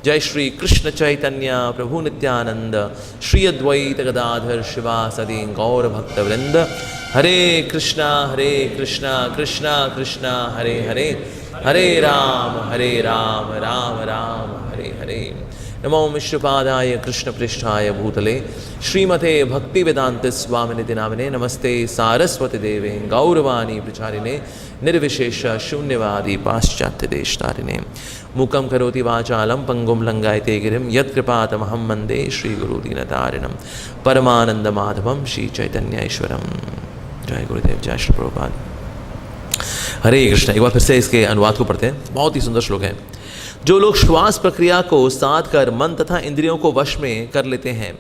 जय श्री कृष्ण चैतन्य प्रभु नित्यानंद, श्री अद्वैत गदाधर शिवासदि गौर भक्तवृंद। हरे कृष्णा कृष्णा कृष्णा हरे हरे, हरे राम राम राम हरे हरे। नमो विष्णुपादाय कृष्ण पृष्ठाय भूतले श्रीमते भक्ति वेदांत स्वामिनिधि नामिने, नमस्ते सारस्वती देवे गौरवाणी प्रचारिणे, निर्विशेष शून्यवादी पाश्चात्य देशतारिणे। मूकं करोति वाचालं पंगुं लंघयते गिरिं, यत्कृपातमहं वन्दे श्रीगुरुदीनतारिणं, परमानंद माधवं श्री चैतन्येश्वरम। जय गुरुदेव, जय श्री प्रभुपाद। हरे कृष्ण। एक बार फिर से इसके अनुवाद को पढ़ते हैं, बहुत ही सुंदर श्लोक है। जो लोग श्वास प्रक्रिया को साध कर मन तथा इंद्रियों को वश में कर लेते हैं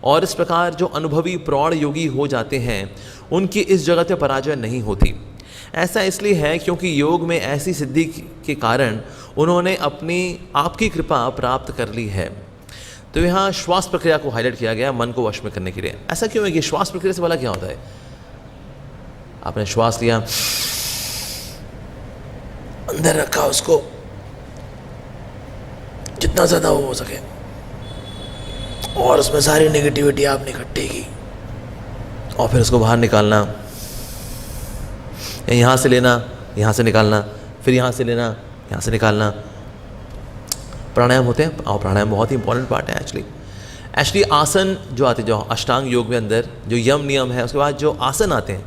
और इस प्रकार जो अनुभवी प्रौढ़ योगी हो जाते हैं, उनकी इस जगत में पराजय नहीं होती। ऐसा इसलिए है क्योंकि योग में ऐसी सिद्धि के कारण उन्होंने अपनी आपकी कृपा प्राप्त कर ली है। तो यहाँ श्वास प्रक्रिया को हाईलाइट किया गया मन को वश में करने के लिए। ऐसा क्यों है कि श्वास प्रक्रिया से भला क्या होता है? आपने श्वास लिया, अंदर रखा, उसको जितना ज़्यादा हो सके, और उसमें सारी नेगेटिविटी आपने इकट्ठी की और फिर उसको बाहर निकालना, यहाँ से लेना, यहाँ से निकालना, फिर यहाँ से लेना, यहाँ से निकालना। प्राणायाम होते हैं, और प्राणायाम बहुत ही इंपॉर्टेंट पार्ट है एक्चुअली आसन जो आते हैं, जो अष्टांग योग में अंदर जो यम नियम है, उसके बाद जो आसन आते हैं,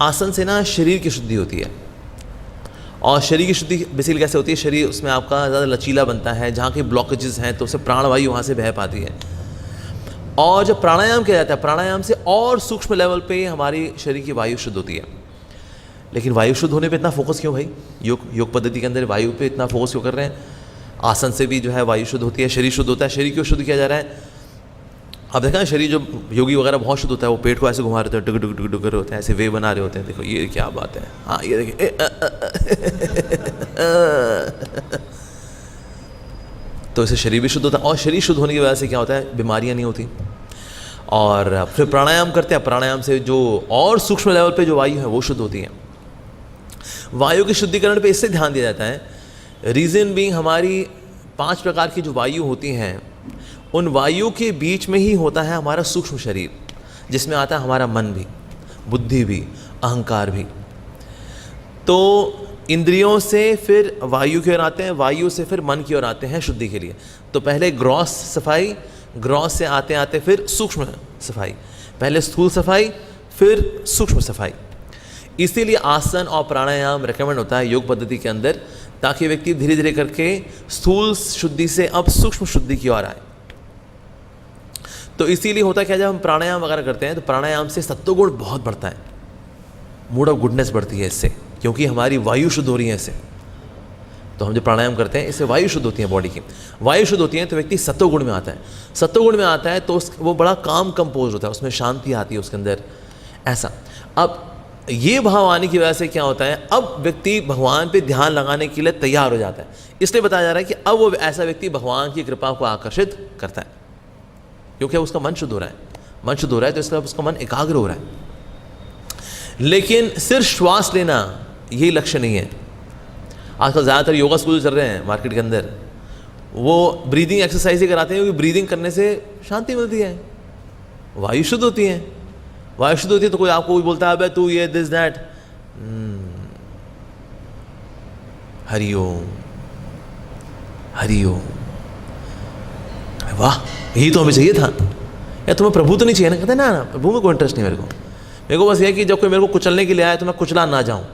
आसन से ना शरीर की शुद्धि होती है। और शरीर की शुद्धि बेसिकली कैसे होती है? शरीर उसमें आपका ज़्यादा लचीला बनता है, जहाँ के ब्लॉकेजेस हैं तो उससे प्राणवायु वहाँ से बह पाती है। और जब प्राणायाम किया जाता है, प्राणायाम से और सूक्ष्म लेवल पे हमारी शरीर की वायु शुद्ध होती है। लेकिन वायु शुद्ध होने पे इतना फोकस क्यों भाई? योग पद्धति के अंदर वायु पे इतना फोकस क्यों कर रहे हैं? आसन से भी जो है वायु शुद्ध होती है, शरीर शुद्ध होता है। शरीर क्यों शुद्ध किया जा रहा है? अब देखा ना, शरीर जो योगी वगैरह बहुत शुद्ध होता है, वो पेट को ऐसे घुमा रहे होते हैं, डुग डुग डुग कर होते हैं, ऐसे वे बना रहे होते हैं। देखो ये क्या बात है। हाँ ये देखिए, तो इससे शरीर भी शुद्ध होता है। और शरीर शुद्ध होने की वजह से क्या होता है? बीमारियां नहीं होती। और फिर प्राणायाम करते हैं, प्राणायाम से जो और सूक्ष्म लेवल पे जो वायु है वो शुद्ध होती है। वायु के शुद्धिकरण पे इससे ध्यान दिया जाता है। रीज़न बीइंग, हमारी 5 प्रकार की जो वायु होती हैं, उन वायु के बीच में ही होता है हमारा सूक्ष्म शरीर, जिसमें आता है हमारा मन भी, बुद्धि भी, अहंकार भी। तो इंद्रियों से फिर वायु की ओर आते हैं, वायु से फिर मन की ओर आते हैं शुद्धि के लिए। तो पहले ग्रॉस सफाई, ग्रॉस से आते आते फिर सूक्ष्म सफाई, पहले स्थूल सफाई फिर सूक्ष्म सफाई। इसीलिए आसन और प्राणायाम रेकमेंड होता है योग पद्धति के अंदर, ताकि व्यक्ति धीरे धीरे करके स्थूल शुद्धि से अब सूक्ष्म शुद्धि की ओर आए। तो इसीलिए होता क्या, जब हम प्राणायाम वगैरह करते हैं तो प्राणायाम से सत्वगुण बहुत बढ़ता है, मूड ऑफ गुडनेस बढ़ती है इससे, क्योंकि हमारी वायु शुद्ध हो रही है इससे। तो हम जो प्राणायाम करते हैं इससे वायु शुद्ध होती है, बॉडी की वायु शुद्ध होती है, तो व्यक्ति सत्वगुण में आता है। सत्वगुण में आता है तो वो बड़ा काम कंपोज होता है, उसमें शांति आती है उसके अंदर, ऐसा। अब ये भाव आने की वजह से क्या होता है, अब व्यक्ति भगवान पे ध्यान लगाने के लिए तैयार हो जाता है। इसलिए बताया जा रहा है कि अब वो ऐसा व्यक्ति भगवान की कृपा को आकर्षित करता है, क्योंकि उसका मन शुद्ध हो रहा है। मन शुद्ध हो रहा है तो इसका उसका मन एकाग्र हो रहा है। लेकिन सिर्फ श्वास लेना यही लक्ष्य नहीं है। आजकल ज़्यादातर योगा स्कूल चल रहे हैं मार्केट के अंदर, वो ब्रीदिंग एक्सरसाइज ही कराते हैं, क्योंकि ब्रीदिंग करने से शांति मिलती है, वायु शुद्ध होती है। वायु शुद्ध होती है तो कोई आपको बोलता है, तू ये दिस दैट, हरिओम हरिओम, वाह यही तो हमें चाहिए था। या तुम्हें प्रभु तो नहीं चाहिए ना? कहते ना प्रभु में कोई इंटरेस्ट नहीं मेरे को बस ये कि जब कोई मेरे को कुचलने के लिए आए तो मैं कुचला ना जाऊँ,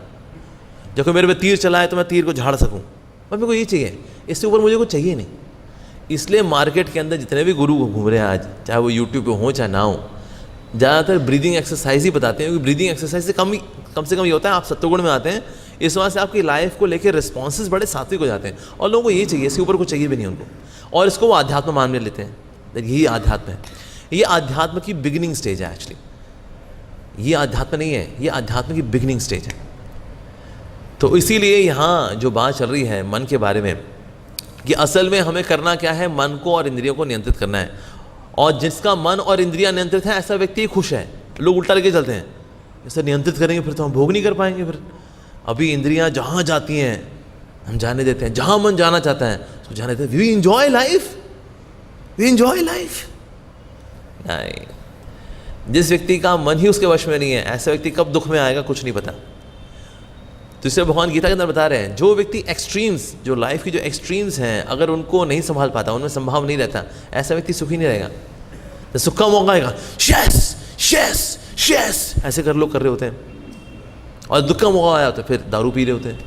जब कोई मेरे पे तीर चलाए तो मैं तीर को झाड़ सकूँ, बस मेरे को ये चाहिए, इससे ऊपर मुझे कुछ चाहिए नहीं। इसलिए मार्केट के अंदर जितने भी गुरु घूम रहे हैं आज, चाहे वो यूट्यूब पे हो चाहे ना हो, ज़्यादातर ब्रीदिंग एक्सरसाइज ही बताते हैं, क्योंकि ब्रीदिंग एक्सरसाइज से कम से कम ये होता है आप सत्वगुण में आते हैं। इस वजह से आपकी लाइफ को लेकर रिस्पॉन्सेज बड़े सात्विक हो जाते हैं, और लोगों को ये चाहिए, इसके ऊपर कुछ चाहिए भी नहीं उनको, और इसको वो आध्यात्म मान में लेते हैं। यही आध्यात्म है, ये आध्यात्म की बिगिनिंग स्टेज है एक्चुअली। ये आध्यात्म नहीं है, ये आध्यात्म की बिगिनिंग स्टेज है। तो इसीलिए यहाँ जो बात चल रही है मन के बारे में, कि असल में हमें करना क्या है, मन को और इंद्रियों को नियंत्रित करना है। और जिसका मन और इंद्रियां नियंत्रित है, ऐसा व्यक्ति खुश है। लोग उल्टा लेके चलते हैं, इसे नियंत्रित करेंगे फिर तो हम भोग नहीं कर पाएंगे। फिर अभी इंद्रियां जहाँ जाती हैं हम जाने देते हैं, जहाँ मन जाना चाहता है तो जाने देते हैं। We enjoy life, we enjoy life. नहीं, जिस व्यक्ति का मन ही उसके वश में नहीं है, ऐसा व्यक्ति कब दुख में आएगा कुछ नहीं पता। तो इससे भगवान गीता के अंदर बता रहे हैं, जो व्यक्ति एक्सट्रीम्स, जो लाइफ की जो एक्सट्रीम्स हैं, अगर उनको नहीं संभाल पाता, उनमें संभाव नहीं रहता, ऐसा व्यक्ति सुखी नहीं रहेगा। तो सुख का मौका आएगा, शेस शेस शेस ऐसे कर लोग कर रहे होते हैं, और दुख का मौका आया तो फिर दारू पी रहे होते हैं,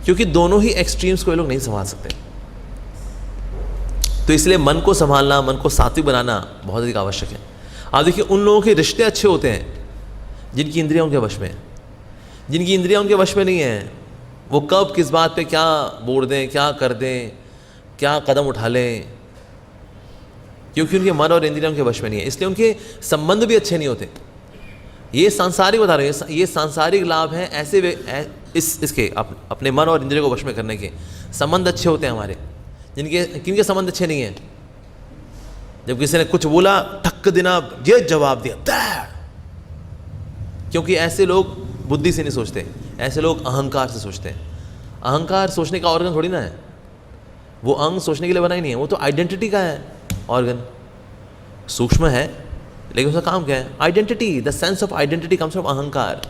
क्योंकि दोनों ही एक्सट्रीम्स को ये लोग नहीं संभाल सकते। तो इसलिए मन को संभालना, मन को सात्विक बनाना बहुत अधिक आवश्यक है। आप देखिए, उन लोगों के रिश्ते अच्छे होते हैं जिनकी इंद्रियां उनके वश में है। जिनकी इंद्रियां उनके वश में नहीं है, वो कब किस बात पे क्या बोल दें, क्या कर दें, क्या कदम उठा लें, क्योंकि उनके मन और इंद्रियां उनके वश में नहीं है, इसलिए उनके संबंध भी अच्छे नहीं होते। ये सांसारिक बता रहे हैं, ये सांसारिक लाभ हैं ऐसे इसके अपने मन और इंद्रियों को वश में करने के। संबंध अच्छे होते हैं हमारे, किनके संबंध अच्छे नहीं हैं? जब किसी ने कुछ बोला, ठक देना, ये जवाब दिया, क्योंकि ऐसे लोग बुद्धि से नहीं सोचते, ऐसे लोग अहंकार से सोचते हैं। अहंकार सोचने का ऑर्गन थोड़ी ना है, वो अंग सोचने के लिए बना ही नहीं है, वो तो आइडेंटिटी का है ऑर्गन। सूक्ष्म है लेकिन उसका काम क्या है? Identity. The sense of identity comes from अहंकार।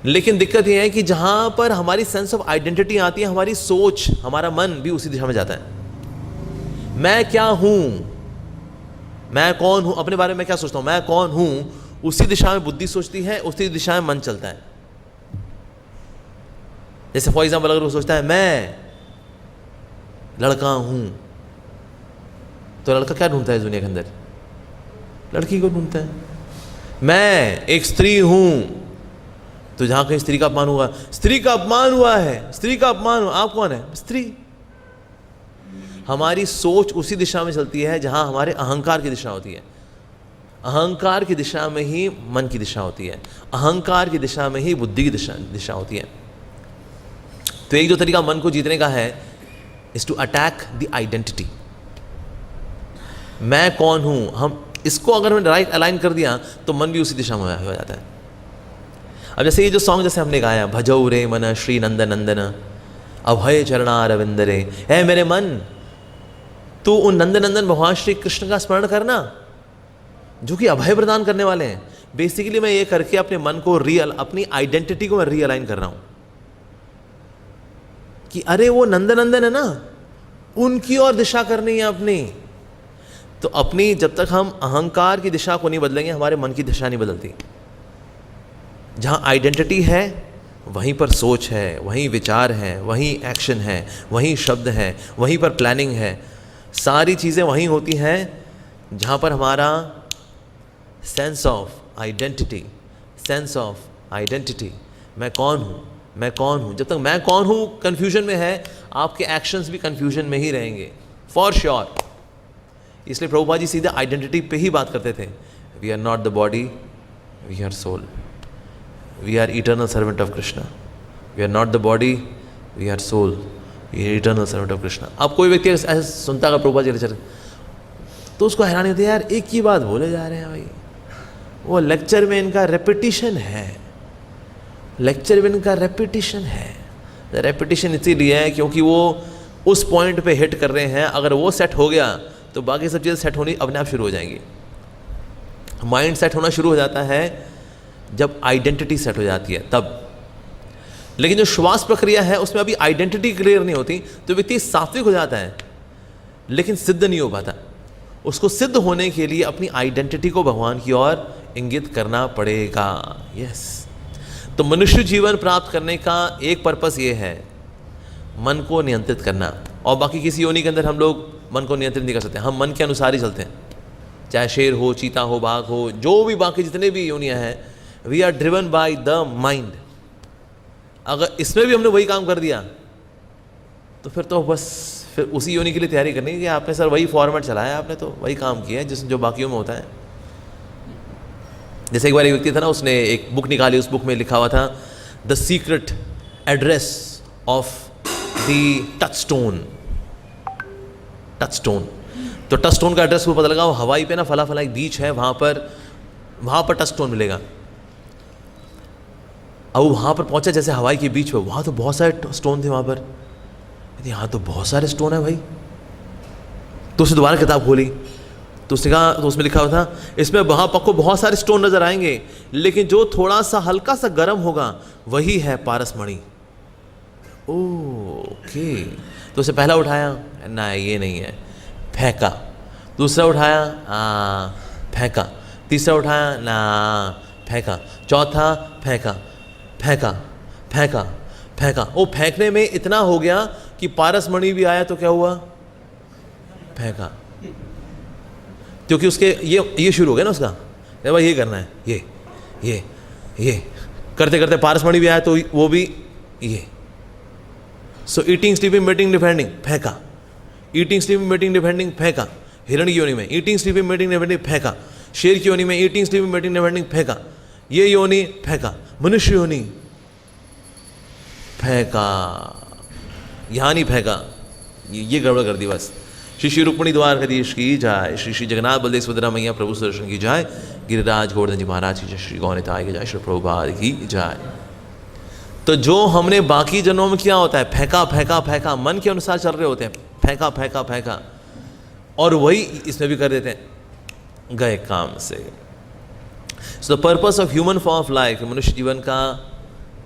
लेकिन दिक्कत यह है कि जहां पर हमारी सेंस ऑफ आइडेंटिटी आती है, हमारी सोच, हमारा मन भी उसी दिशा में जाता है। मैं क्या हूं, मैं कौन हूं, अपने बारे में क्या सोचता हूं, मैं कौन हूं, उसी दिशा में बुद्धि सोचती है, उसी दिशा में मन चलता है। जैसे फॉर एग्जाम्पल, अगर वो सोचता है मैं लड़का हूं, तो लड़का क्या ढूंढता है दुनिया के अंदर? लड़की को ढूंढता है। मैं एक स्त्री हूं, तो जहां कहीं स्त्री का अपमान हुआ, स्त्री का अपमान हुआ है, स्त्री का अपमान हुआ, आप कौन है? स्त्री। हमारी सोच उसी दिशा में चलती है जहां हमारे अहंकार की दिशा होती है। अहंकार की दिशा में ही मन की दिशा होती है, अहंकार की दिशा में ही बुद्धि की दिशा होती है। तो एक जो तरीका मन को जीतने का है, is to attack the identity. मैं कौन हूं, हम इसको अगर हमने राइट अलाइन कर दिया तो मन भी उसी दिशा में हो जाता है। अब जैसे ये जो सॉन्ग जैसे हमने गाया, भजौ रे मन श्री नंदन नंदन अभय चरणारविंद रे, है मेरे मन तू उन नंदन नंदन भगवान श्री कृष्ण का स्मरण करना, जो कि अभय प्रदान करने वाले हैं। बेसिकली मैं ये करके अपने मन को अपनी आइडेंटिटी को मैं रीअलाइन कर रहा हूं कि अरे वो नंदन नंदन है ना, उनकी ओर दिशा करनी है अपनी। तो अपनी, जब तक हम अहंकार की दिशा को नहीं बदलेंगे, हमारे मन की दिशा नहीं बदलती। जहां आइडेंटिटी है वहीं पर सोच है, वहीं विचार है, वहीं एक्शन है, वहीं शब्द है, वहीं पर प्लानिंग है। सारी चीज़ें वहीं होती हैं जहां पर हमारा sense of identity, sense of identity, मैं कौन हूँ, मैं कौन हूँ। जब तक मैं कौन हूँ कन्फ्यूजन में है, आपके एक्शंस भी कन्फ्यूजन में ही रहेंगे फॉर श्योर। इसलिए प्रभुपाद जी सीधे आइडेंटिटी पे ही बात करते थे। We are not the body, we are soul, we are eternal servant of Krishna. We are not the body, we are soul, we are eternal servant of Krishna. अब कोई व्यक्ति ऐसे सुनता है प्रभुपाद जी लेक्चर, तो उसको हैरानी होती है, यार एक ही बात बोले जा रहे हैं भाई, वो लेक्चर में इनका रेपिटिशन है, लेक्चर में इनका रेपिटिशन है। रेपिटिशन इसीलिए है क्योंकि वो उस पॉइंट पे हिट कर रहे हैं, अगर वो सेट हो गया तो बाकी सब चीज़ें सेट होनी अपने आप शुरू हो जाएंगी। माइंड सेट होना शुरू हो जाता है जब आइडेंटिटी सेट हो जाती है तब। लेकिन जो श्वास प्रक्रिया है उसमें अभी आइडेंटिटी क्लियर नहीं होती, तो व्यक्ति सात्विक हो जाता है लेकिन सिद्ध नहीं हो पाता। उसको सिद्ध होने के लिए अपनी आइडेंटिटी को भगवान की ओर इंगित करना पड़ेगा। यस, तो मनुष्य जीवन प्राप्त करने का एक पर्पस ये है, मन को नियंत्रित करना। और बाकी किसी योनि के अंदर हम लोग मन को नियंत्रित नहीं कर सकते, हम मन के अनुसार ही चलते हैं। चाहे शेर हो, चीता हो, बाघ हो, जो भी बाकी जितने भी योनियाँ हैं, we are driven by the mind. अगर इसमें भी हमने वही काम कर दिया तो फिर तो बस फिर उसी योनि के लिए तैयारी करनी है कि आपने सर वही फॉर्मेट चलाया, आपने तो वही काम किया है जो बाकियों में होता है। जैसे एक बार एक व्यक्ति था ना, उसने एक बुक निकाली, उस बुक में लिखा हुआ था the secret address of the touch stone. Touch stone, तो टच स्टोन का एड्रेस को पता लगा, वो हवाई पे ना फला एक बीच है, वहाँ पर टच स्टोन मिलेगा। अब वहाँ पर पहुँचा जैसे हवाई के बीच में, वहाँ तो बहुत सारे स्टोन थे वहाँ पर, यहाँ तो बहुत सारे स्टोन है भाई। तो उसने दोबारा किताब खोली तो उसने कहा, तो उसमें लिखा हुआ था इसमें वहाँ पक्को बहुत सारे स्टोन नजर आएंगे, लेकिन जो थोड़ा सा हल्का सा गर्म होगा वही है पारसमणि। ओके, तो उसे पहला उठाया, ना ये नहीं है, फेंका। दूसरा उठाया, फेंका। तीसरा उठाया, ना, फेंका। चौथा, फेंका फेंका फेंका फेंका। वो फेंकने में इतना हो गया कि पारसमणि भी आया तो क्या हुआ, फेंका। क्योंकि उसके ये शुरू हो गया ना उसका, भाई ये करना है, ये करते करते पारसमणि भी आया तो वो भी ये। सो ईटिंग स्लीपिंग मीटिंग डिफेंडिंग, फेंका। ईटिंग स्लीपिंग मीटिंग डिफेंडिंग, फेंका। हिरण की योनि में ईटिंग स्लीपिंग मीटिंग डिफेंडिंग, फेंका। शेर की योनि में ईटिंग स्लीपिंग मीटिंग डिफेंडिंग, फेंका। ये योनि, फेंका। मनुष्य योनि, फेंका। यहां नहीं फेंका, ये गड़बड़ कर दी बस। श्री श्री रुक्मिणी द्वारकाधीश की जाय, श्री श्री जगन्नाथ बलदेव सुभद्रा मैया प्रभु सुदर्शन की जाय, गिरिराज गोवर्धन जी महाराज की जय, श्री गौनिताय की जय, श्री प्रभुपाद की जाय। तो जो हमने बाकी जन्मों में किया होता है, फेंका फेंका फेंका, मन के अनुसार चल रहे होते हैं, फेंका फेंका फेंका, और वही इसमें भी कर देते हैं, गए काम से। So the purpose of human form of life, मनुष्य जीवन का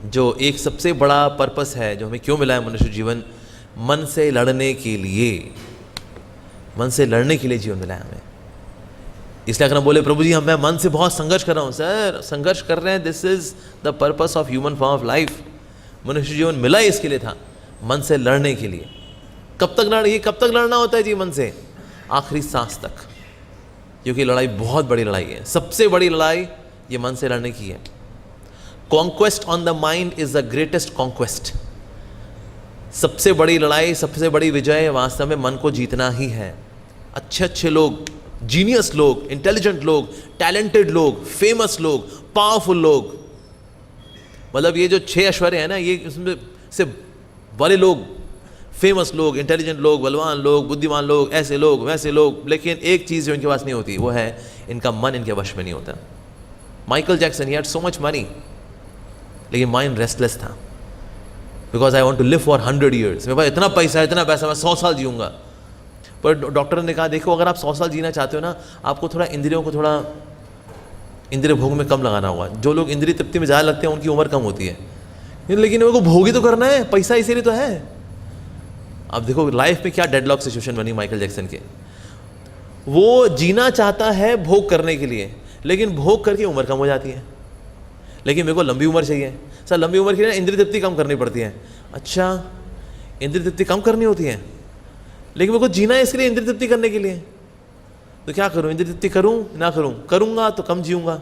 जो एक सबसे बड़ा पर्पस है, जो हमें क्यों मिला है मनुष्य जीवन, मन से लड़ने के लिए, मन से लड़ने के लिए जीवन मिला है हमें। इसलिए अगर हम बोले प्रभु जी मैं मन से बहुत संघर्ष कर रहा हूँ, सर संघर्ष कर रहे हैं, this is the purpose of human form of life. मनुष्य जीवन मिला ही इसके लिए था, मन से लड़ने के लिए। कब तक लड़, ये कब तक लड़ना होता है जी मन से, आखिरी सांस तक, क्योंकि लड़ाई बहुत बड़ी लड़ाई है, सबसे बड़ी लड़ाई ये मन से लड़ने की है। Conquest on the mind is the greatest conquest. सबसे बड़ी लड़ाई, सबसे बड़ी विजय वास्तव में मन को जीतना ही है। अच्छे अच्छे लोग, जीनियस लोग, इंटेलिजेंट लोग, टैलेंटेड लोग, फेमस लोग, पावरफुल लोग, मतलब ये जो 6 ऐश्वर्य है ना, ये इसमें से बड़े लोग, फेमस लोग, इंटेलिजेंट लोग, बलवान लोग, बुद्धिमान लोग, ऐसे लोग वैसे लोग, लेकिन एक चीज़ जो इनके पास नहीं होती वो है इनका मन इनके वश में नहीं होता। Michael Jackson, he had so much money, लेकिन माइंड रेस्टलेस था, because I want to live for 100 years। मेरे पास इतना पैसा है, इतना पैसा, मैं 100 साल जीऊँगा। पर डॉक्टर ने कहा देखो अगर आप 100 साल जीना चाहते हो ना, आपको थोड़ा इंद्रियों को थोड़ा इंद्रिय भोग में कम लगाना होगा। जो लोग इंद्रिय तृप्ति में ज़्यादा लगते हैं उनकी उम्र कम होती है, लेकिन मेरे को भोग ही तो करना है, पैसा इसीलिए तो है। अब देखो लाइफ में क्या डेडलॉक सिचुएशन बनी माइकल जैक्सन के। वो जीना चाहता है भोग करने के लिए, लेकिन भोग करके उम्र कम हो जाती है। लेकिन मेरे को लंबी उम्र चाहिए, सर लंबी उम्र के लिए इंद्रिय तृप्ति कम करनी पड़ती है। अच्छा, इंद्रिय तृप्ति कम करनी होती है, लेकिन मेरे को जीना है इसके लिए, इंद्रिय तृप्ति करने के लिए, तो क्या करूं, इंद्रिय तृप्ति करूं ना करूं, करूंगा तो कम जीऊंगा।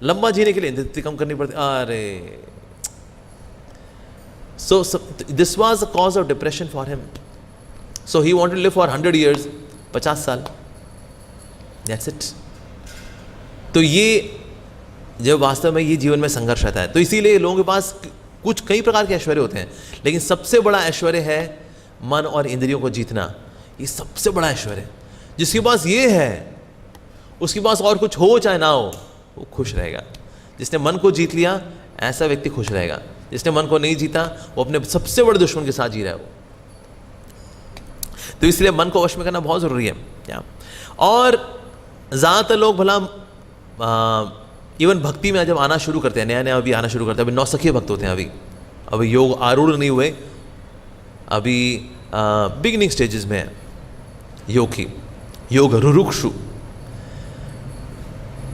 लंबा जीने के लिए इंद्रिय तृप्ति कम करनी पड़ती, अरे। So this was the cause of depression for him. So he wanted to live for 100 years, 50 साल, that's it. तो ये जब वास्तव में ये जीवन में संघर्ष रहता है, तो इसीलिए लोगों के पास कुछ कई प्रकार के ऐश्वर्य होते हैं, लेकिन सबसे बड़ा ऐश्वर्य है मन और इंद्रियों को जीतना। ये सबसे बड़ा ऐश्वर्य है। जिसके पास ये है उसके पास और कुछ हो चाहे ना हो वो खुश रहेगा। जिसने मन को जीत लिया ऐसा व्यक्ति खुश रहेगा। जिसने मन को नहीं जीता वो अपने सबसे बड़े दुश्मन के साथ जी रहा है वो। तो इसलिए मन को वश में करना बहुत ज़रूरी है क्या। और ज़्यादातर लोग भला इवन भक्ति में जब आना शुरू करते हैं, नया नया अभी आना शुरू करते हैं, अभी नौसखिए भक्त होते हैं, अभी योग आरूढ़ नहीं हुए, अभी बिगिनिंग स्टेजेस में है योग की, योग रुरुक्षु।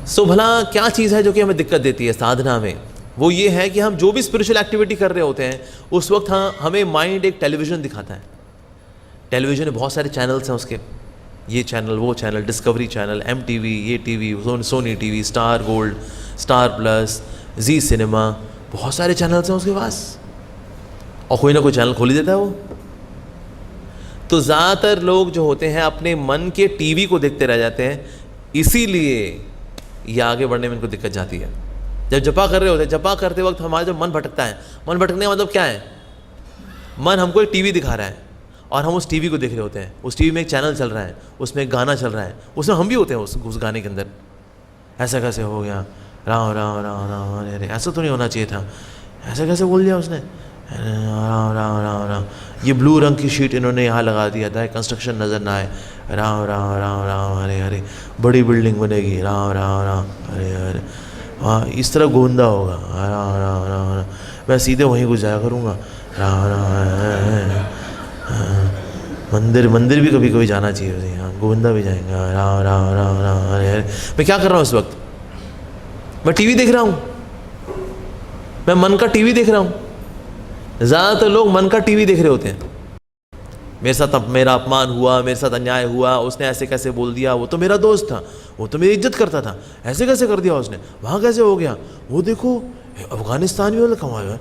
सो भला क्या चीज़ है जो कि हमें दिक्कत देती है साधना में, वो ये है कि हम जो भी स्पिरिचुअल एक्टिविटी कर रहे होते हैं उस वक्त हमें माइंड एक टेलीविज़न दिखाता है। टेलीविज़न में बहुत सारे चैनल्स हैं उसके, ये चैनल वो चैनल, डिस्कवरी चैनल, MTV, ये TV, Sony TV, Star Gold, Star Plus, Zee cinema, बहुत सारे चैनल्स हैं उसके पास, और कोई ना कोई चैनल खोल ही देता है वो। तो ज़्यादातर लोग जो होते हैं अपने मन के टीवी को देखते रह जाते हैं, इसीलिए ये आगे बढ़ने में इनको दिक्कत जाती है। जब जपा कर रहे होते हैं, जपा करते वक्त हमारा जब मन भटकता है, मन भटकने का मतलब क्या है, मन हमको एक टीवी दिखा रहा है और हम उस टीवी को देख रहे होते हैं। उस टीवी में एक चैनल चल रहा है, उसमें एक गाना चल रहा है, उसमें हम भी होते हैं उस गाने के अंदर। ऐसा कैसे हो गया, राम राम राम राम हरे हरे। ऐसा तो नहीं होना चाहिए था, ऐसा कैसे बोल दिया उसने, राम राम राम राम। ये ब्लू रंग की शीट इन्होंने यहाँ लगा दिया था, कंस्ट्रक्शन नज़र ना आए, राम राम राम राम हरे हरे। बड़ी बिल्डिंग बनेगी, राम राम राम हरे हरे। हाँ, इस तरह गोंदा होगा, राम राम राम राम। मैं सीधे वहीं को जाया करूँगा, राम राम। मंदिर मंदिर भी कभी कभी जाना चाहिए, हाँ गोविंदा भी जाएंगे, राम राम राम राम हरे हरे। मैं क्या कर रहा हूँ इस वक्त, मैं टीवी देख रहा हूँ, मैं मन का टीवी देख रहा हूँ। ज़्यादातर लोग मन का टीवी देख रहे होते हैं। मेरे साथ मेरा अपमान हुआ, मेरे साथ अन्याय हुआ, उसने ऐसे कैसे बोल दिया, वो तो मेरा दोस्त था, वो तो मेरी इज्जत करता था, ऐसे कैसे कर दिया उसने, वहाँ कैसे हो गया, वो देखो अफगानिस्तान में कमाया।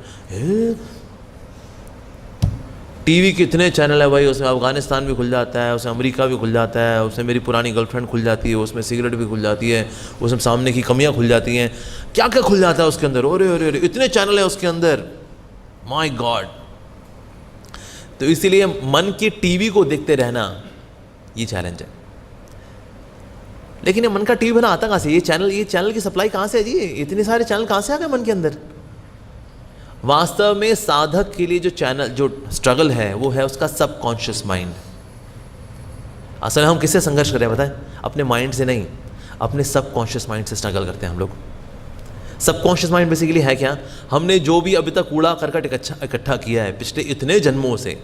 टीवी कितने चैनल है भाई, उसमें अफगानिस्तान भी खुल जाता है, उसमें अमेरिका भी खुल जाता है, उसमें मेरी पुरानी गर्लफ्रेंड खुल जाती है, उसमें सिगरेट भी खुल जाती है, उसमें सामने की कमियां खुल जाती हैं, क्या क्या खुल जाता है उसके अंदर। अरे अरे अरे इतने चैनल है उसके अंदर, माय गॉड। तो इसीलिए मन के टीवी को देखते रहना ये चैलेंज है। लेकिन ये मन का टीवी बना आता कहाँ से, ये चैनल की सप्लाई कहाँ से है जी, इतने सारे चैनल कहाँ से आ गए मन के अंदर। वास्तव में साधक के लिए जो स्ट्रगल है वो है उसका सबकॉन्शियस माइंड। असल हम किससे संघर्ष कर रहे हैं बताएं, अपने माइंड से नहीं, अपने सबकॉन्शियस माइंड से स्ट्रगल करते हैं हम लोग। सबकॉन्शियस माइंड बेसिकली है क्या, हमने जो भी अभी तक कूड़ा करकट इकट्ठा किया है पिछले इतने जन्मों से,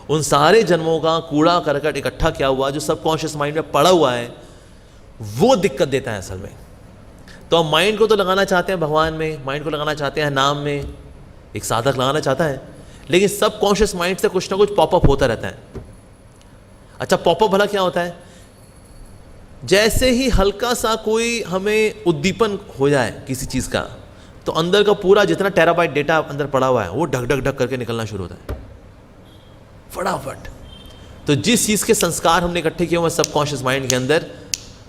उन सारे जन्मों का कूड़ा करकट इकट्ठा किया हुआ जो सबकॉन्शियस माइंड में पड़ा हुआ है, वो दिक्कत देता है असल में। तो हम माइंड को तो लगाना चाहते हैं भगवान में, माइंड को लगाना चाहते हैं नाम में, एक साधक लगाना चाहता है, लेकिन सबकॉन्शियस माइंड से कुछ ना कुछ पॉपअप होता रहता है। अच्छा, पॉपअप भला क्या होता है, जैसे ही हल्का सा कोई हमें उद्दीपन हो जाए किसी चीज़ का, तो अंदर का पूरा जितना टेराबाइट डेटा अंदर पड़ा हुआ है वो ढक ढक ढक करके निकलना शुरू होता है फटाफट। तो जिस चीज़ के संस्कार हमने इकट्ठे किए हुए सबकॉन्शियस माइंड के अंदर,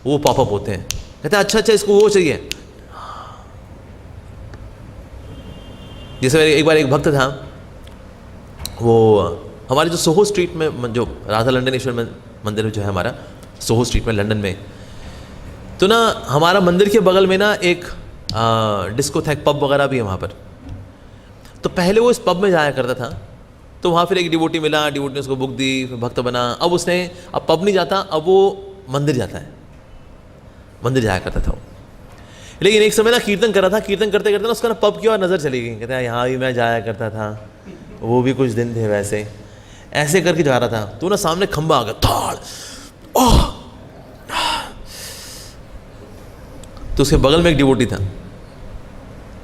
वो पॉपअप होते हैं, कहते हैं अच्छा अच्छा इसको वो चाहिए। जैसे एक बार एक भक्त था, वो हमारे जो सोहो स्ट्रीट में, जो राधा लंडनेश्वर मंदिर जो है हमारा सोहो स्ट्रीट में लंदन में, तो ना हमारा मंदिर के बगल में ना एक डिस्कोथेक पब वगैरह भी है वहाँ पर। तो पहले वो इस पब में जाया करता था, तो वहाँ फिर एक डिवोटी मिला, डिवोटी ने उसको बुक दी, फिर भक्त बना। अब उसने अब पब नहीं जाता, अब वो मंदिर जाता है, मंदिर जाया करता था वो। लेकिन एक समय ना कीर्तन कर रहा था, कीर्तन करते करते ना उसका ना पब की ओर नज़र चली गई, कहते हैं यहाँ भी मैं जाया करता था, वो भी कुछ दिन थे वैसे, ऐसे करके जा रहा था। तो ना सामने खंबा आ गया, थाड़, ओह, तो उसके बगल में एक डिवोटी था।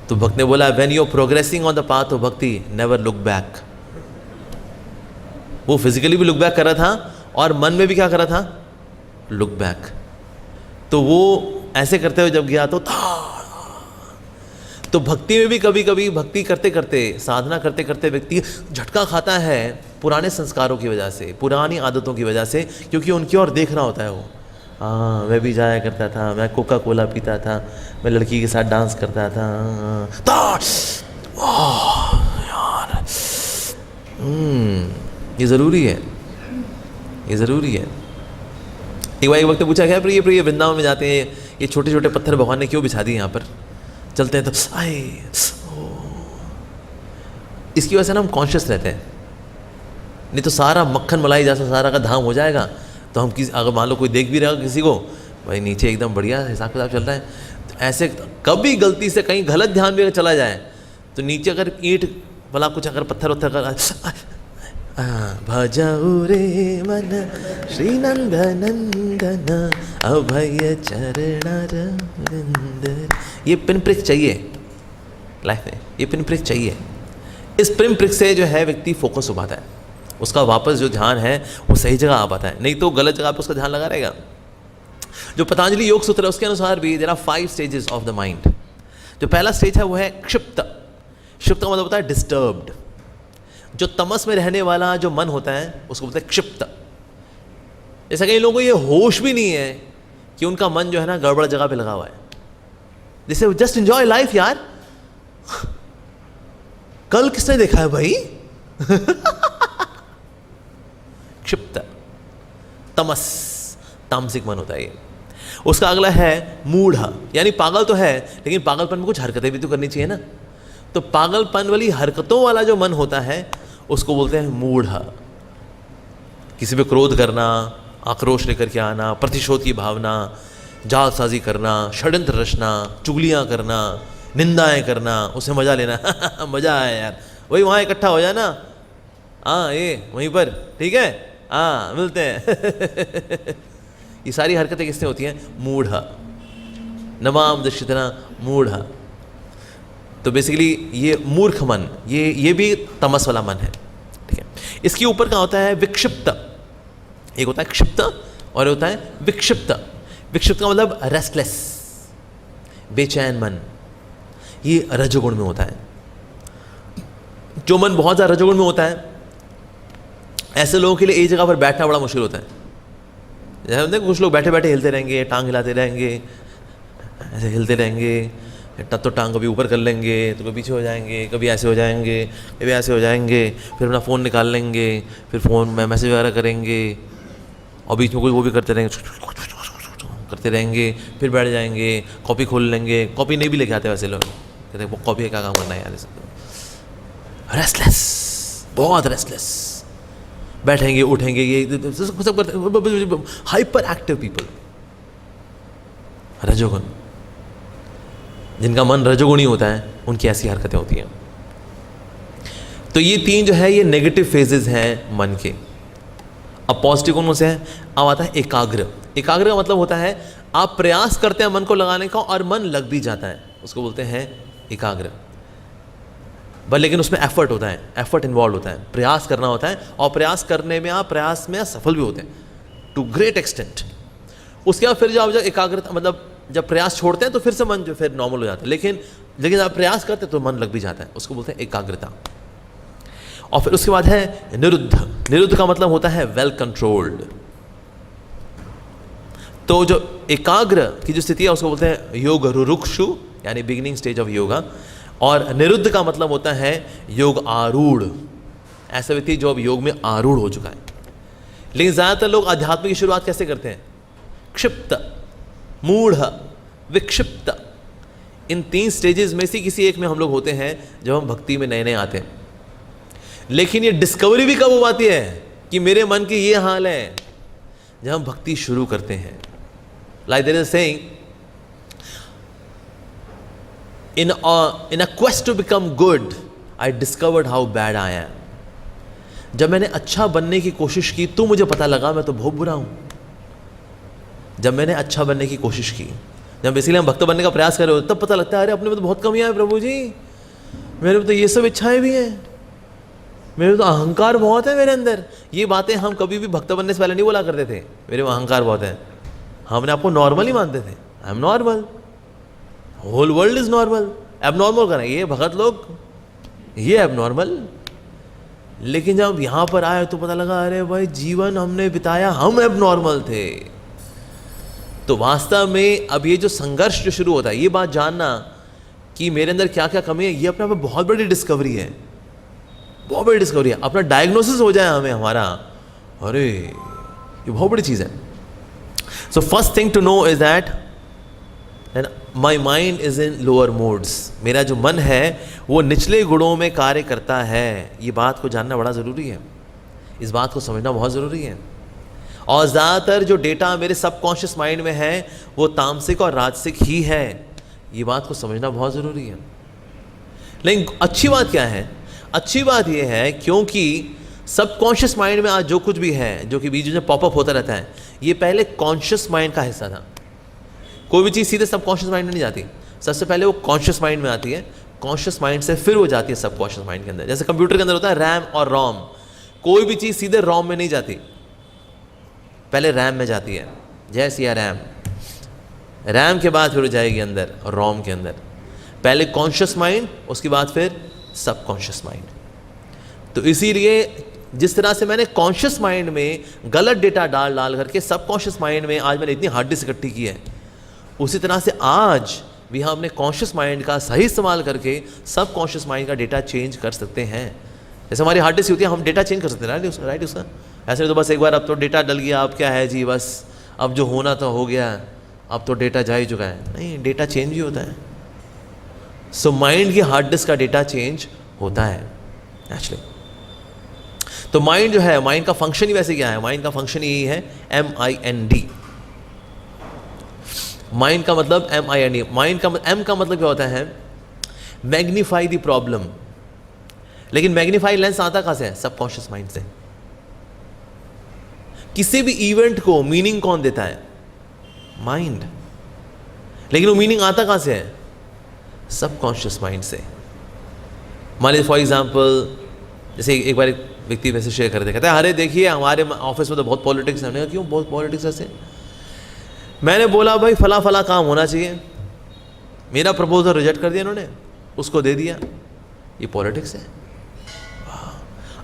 तो भक्त ने बोला, when you are progressing on the path of bhakti never look back. वो फिजिकली भी लुक बैक कर रहा था और मन में भी क्या कर रहा था, लुक बैक। तो वो ऐसे करते हुए जब गया तो भक्ति में भी कभी कभी भक्ति करते करते, साधना करते करते व्यक्ति झटका खाता है पुराने संस्कारों की वजह से, पुरानी आदतों की वजह से, क्योंकि उनकी ओर देख रहा होता है वो। हाँ, मैं भी जाया करता था, मैं कोका कोला पीता था, मैं लड़की के साथ डांस करता था, यार ये ज़रूरी है, ये ज़रूरी है। एक बार एक वक्त पूछा गया, प्रिय वृंदावन में जाते हैं, ये छोटे छोटे पत्थर भगवान ने क्यों बिछा दिए यहाँ पर, चलते हैं तो आए, इसकी वजह से ना हम कॉन्शियस रहते हैं। नहीं तो सारा मक्खन मलाई जैसा सारा का धाम हो जाएगा, तो हम किसी, अगर मान लो कोई देख भी रहेगा किसी को, भाई नीचे एकदम बढ़िया हिसाब किताब चल रहा है, तो ऐसे कभी गलती से कहीं गलत ध्यान भी अगर चला जाए, तो नीचे अगर ईंट भला कुछ अगर पत्थर वत्थर कर भजऊ रे मन श्री नंद नंदन अभय चरण। ये पिन प्रिक चाहिए लाइफ में, ये पिन प्रिक चाहिए। इस पिन प्रिक से जो है व्यक्ति फोकस हो पाता है, उसका वापस जो ध्यान है वो सही जगह आ पाता है, नहीं तो गलत जगह पर उसका ध्यान लगा रहेगा। जो पतंजलि योग सूत्र है उसके अनुसार भी there are 5 stages of the mind. जो पहला स्टेज है वो है क्षिप्त। क्षिप्त का मतलब होता है डिस्टर्ब्ड। जो तमस में रहने वाला जो मन होता है उसको बोलते हैं क्षिप्त। जैसा कई लोगों को ये होश भी नहीं है कि उनका मन जो है ना गड़बड़ जगह पे लगा हुआ है। जैसे जस्ट एंजॉय लाइफ यार, कल किसने देखा है भाई क्षिप्त, तमस, तामसिक मन होता है ये। उसका अगला है मूढ़, यानी पागल तो है लेकिन पागलपन में कुछ हरकतें भी तो करनी चाहिए ना। तो पागलपन वाली हरकतों वाला जो मन होता है उसको बोलते हैं मूढ़। किसी पे क्रोध करना, आक्रोश लेकर के आना, प्रतिशोध की भावना, जालसाजी करना, षड्यंत्र रचना, चुगलियाँ करना, निंदाएं करना, उसे मजा लेना मजा आया यार, वही वहाँ इकट्ठा हो जाना, हाँ ये वहीं पर, ठीक है, हाँ मिलते हैं ये सारी हरकतें किससे होती हैं? मूढ़। नमाम दशितना मूढ़। तो बेसिकली ये मूर्ख मन, ये भी तमस वाला मन है, ठीक है। इसके ऊपर का होता है विक्षिप्त। एक होता है क्षिप्त और होता है विक्षिप्त। विक्षिप्त का मतलब रेस्टलेस, बेचैन मन, ये रजोगुण में होता है। जो मन बहुत ज़्यादा रजोगुण में होता है ऐसे लोगों के लिए एक जगह पर बैठना बड़ा मुश्किल होता है। जैसे कुछ लोग बैठे बैठे हिलते रहेंगे, टांग हिलाते रहेंगे, ऐसे हिलते रहेंगे, तब तो टांग कभी ऊपर कर लेंगे तो कभी पीछे हो जाएंगे, कभी ऐसे हो जाएंगे, कभी ऐसे हो जाएंगे, फिर अपना फ़ोन निकाल लेंगे, फिर फ़ोन में मैसेज वगैरह करेंगे और बीच में कोई वो भी करते रहेंगे, फिर बैठ जाएंगे, कॉपी खोल लेंगे। कॉपी नहीं भी लेके आते वैसे लोग, कहते हैं कॉपी का क्या काम करना है यार। रेस्टलेस, बहुत रेस्टलेस, बैठेंगे उठेंगे, ये सब करते, हाइपर एक्टिव पीपल, रजोगुण। जिनका मन रजोगुणी होता है उनकी ऐसी हरकतें होती हैं। तो ये तीन जो है ये नेगेटिव फेजेस हैं मन के। अब पॉजिटिव कौन से हैं? अब आता है एकाग्र। एकाग्र का मतलब होता है आप प्रयास करते हैं मन को लगाने का और मन लग भी जाता है, उसको बोलते हैं एकाग्र। बस लेकिन उसमें एफर्ट होता है, एफर्ट इन्वॉल्व होता है, प्रयास करना होता है और प्रयास करने में आप प्रयास में सफल भी होते हैं टू ग्रेट एक्सटेंट। उसके बाद फिर जब एकाग्रता मतलब जब प्रयास छोड़ते हैं तो फिर से मन जो फिर नॉर्मल हो जाता है, लेकिन आप प्रयास करते हैं तो मन लग भी जाता है, उसको बोलते हैं एकाग्रता। और फिर उसके बाद है निरुद्ध। निरुद्ध का मतलब होता है वेल कंट्रोल्ड। तो जो एकाग्र की जो स्थिति है उसको बोलते हैं योग रुरुक्षु, यानी बिगिनिंग स्टेज ऑफ योगा। और निरुद्ध का मतलब होता है योग आरूढ़, ऐसा व्यक्ति जो अब योग में आरूढ़ हो चुका है। लेकिन ज़्यादातर लोग अध्यात्म की शुरुआत कैसे करते हैं? क्षिप्त, मूढ़, विक्षिप्त, इन तीन स्टेजेस में से किसी एक में हम लोग होते हैं जब हम भक्ति में नए नए आते हैं। लेकिन ये डिस्कवरी भी कब हो पाती है कि मेरे मन की ये हाल है? जब हम भक्ति शुरू करते हैं। Like there is a saying, in a quest to become good, I discovered how bad I am. जब मैंने अच्छा बनने की कोशिश की तो मुझे पता लगा मैं तो बहुत बुरा हूँ। जब मैंने अच्छा बनने की कोशिश की, जब बेसिकली हम भक्त बनने का प्रयास कर रहे हो तब पता लगता है अरे अपने में तो बहुत कमियां हैं प्रभु जी, मेरे में तो ये सब इच्छाएं भी हैं, मेरे तो अहंकार बहुत है मेरे अंदर। ये बातें हम कभी भी भक्त बनने से पहले नहीं बोला करते थे, मेरे में अहंकार बहुत है। हमने आपको नॉर्मल ही मानते थे, I am normal, whole world is normal. Abnormal करें ये भगत लोग, ये एबनॉर्मल। लेकिन जब यहां पर आए तो पता लगा अरे भाई जीवन हमने बिताया हम एबनॉर्मल थे। तो वास्तव में अब ये जो संघर्ष जो शुरू होता है, ये बात जानना कि मेरे अंदर क्या क्या कमी है, ये अपने आप में बहुत बड़ी डिस्कवरी है, बहुत बड़ी डिस्कवरी है। अपना डायग्नोसिस हो जाए हमें हमारा, अरे ये बहुत बड़ी चीज़ है। So first thing to know is that my mind is in lower modes. मेरा जो मन है वो निचले गुणों में कार्य करता है। ये बात को जानना बड़ा ज़रूरी है, इस बात को समझना बहुत ज़रूरी है। और ज़्यादातर जो डेटा मेरे सबकॉन्शियस माइंड में है वो तामसिक और राजसिक ही है, ये बात को समझना बहुत ज़रूरी है। लेकिन अच्छी बात क्या है? अच्छी बात यह है क्योंकि सबकॉन्शियस माइंड में आज जो कुछ भी है, जो कि बीच में पॉपअप होता रहता है, ये पहले कॉन्शियस माइंड का हिस्सा था। कोई भी चीज़ सीधे सबकॉन्शियस माइंड में नहीं जाती, सबसे पहले वो कॉन्शियस माइंड में आती है, कॉन्शियस माइंड से फिर वो जाती है सबकॉन्शियस माइंड के अंदर। जैसे कंप्यूटर के अंदर होता है रैम और रोम, कोई भी चीज़ सीधे रोम में नहीं जाती, पहले रैम में जाती है। जय सिया रैम, रैम के बाद फिर हो जाएगी अंदर रोम के अंदर। पहले कॉन्शियस माइंड, उसके बाद फिर सबकॉन्शियस माइंड। तो इसीलिए जिस तरह से मैंने कॉन्शियस माइंड में गलत डेटा डाल करके सबकॉन्शियस माइंड में आज मैंने इतनी हार्ड डिस्क इकट्ठी की है, उसी तरह से आज भी हम अपने कॉन्शियस माइंड का सही इस्तेमाल करके सबकॉन्शियस माइंड का डेटा चेंज कर सकते हैं। जैसे हमारी हार्ड डिस्क होती है, हम डेटा चेंज कर सकते हैं राइट उसका। ऐसे तो बस एक बार अब तो डेटा डल गया, अब क्या है जी, बस अब जो होना तो हो गया, अब तो डेटा जा ही चुका है। नहीं, डेटा चेंज ही होता है। सो माइंड की हार्ड डिस्क का डेटा चेंज होता है एक्चुअली। तो माइंड जो है, माइंड का फंक्शन ही वैसे क्या है? माइंड का फंक्शन यही है, MIND। माइंड का मतलब MIND। माइंड का M का मतलब क्या होता है? Magnify the problem. लेकिन मैग्नीफाई लेंस आता कहां से है? सबकॉन्शियस माइंड से। किसी भी इवेंट को मीनिंग कौन देता है? माइंड। लेकिन वो मीनिंग आता कहां से है? सबकॉन्शियस माइंड से। मान लीजिए फॉर एग्जाम्पल, जैसे एक बार एक व्यक्ति वैसे शेयर करते, कहते हैं अरे देखिए हमारे ऑफिस में तो बहुत पॉलिटिक्स है। क्यों बहुत पॉलिटिक्स ऐसे? मैंने बोला भाई फला फला काम होना चाहिए, मेरा प्रपोजल रिजेक्ट कर दिया इन्होंने, उसको दे दिया, ये पॉलिटिक्स है।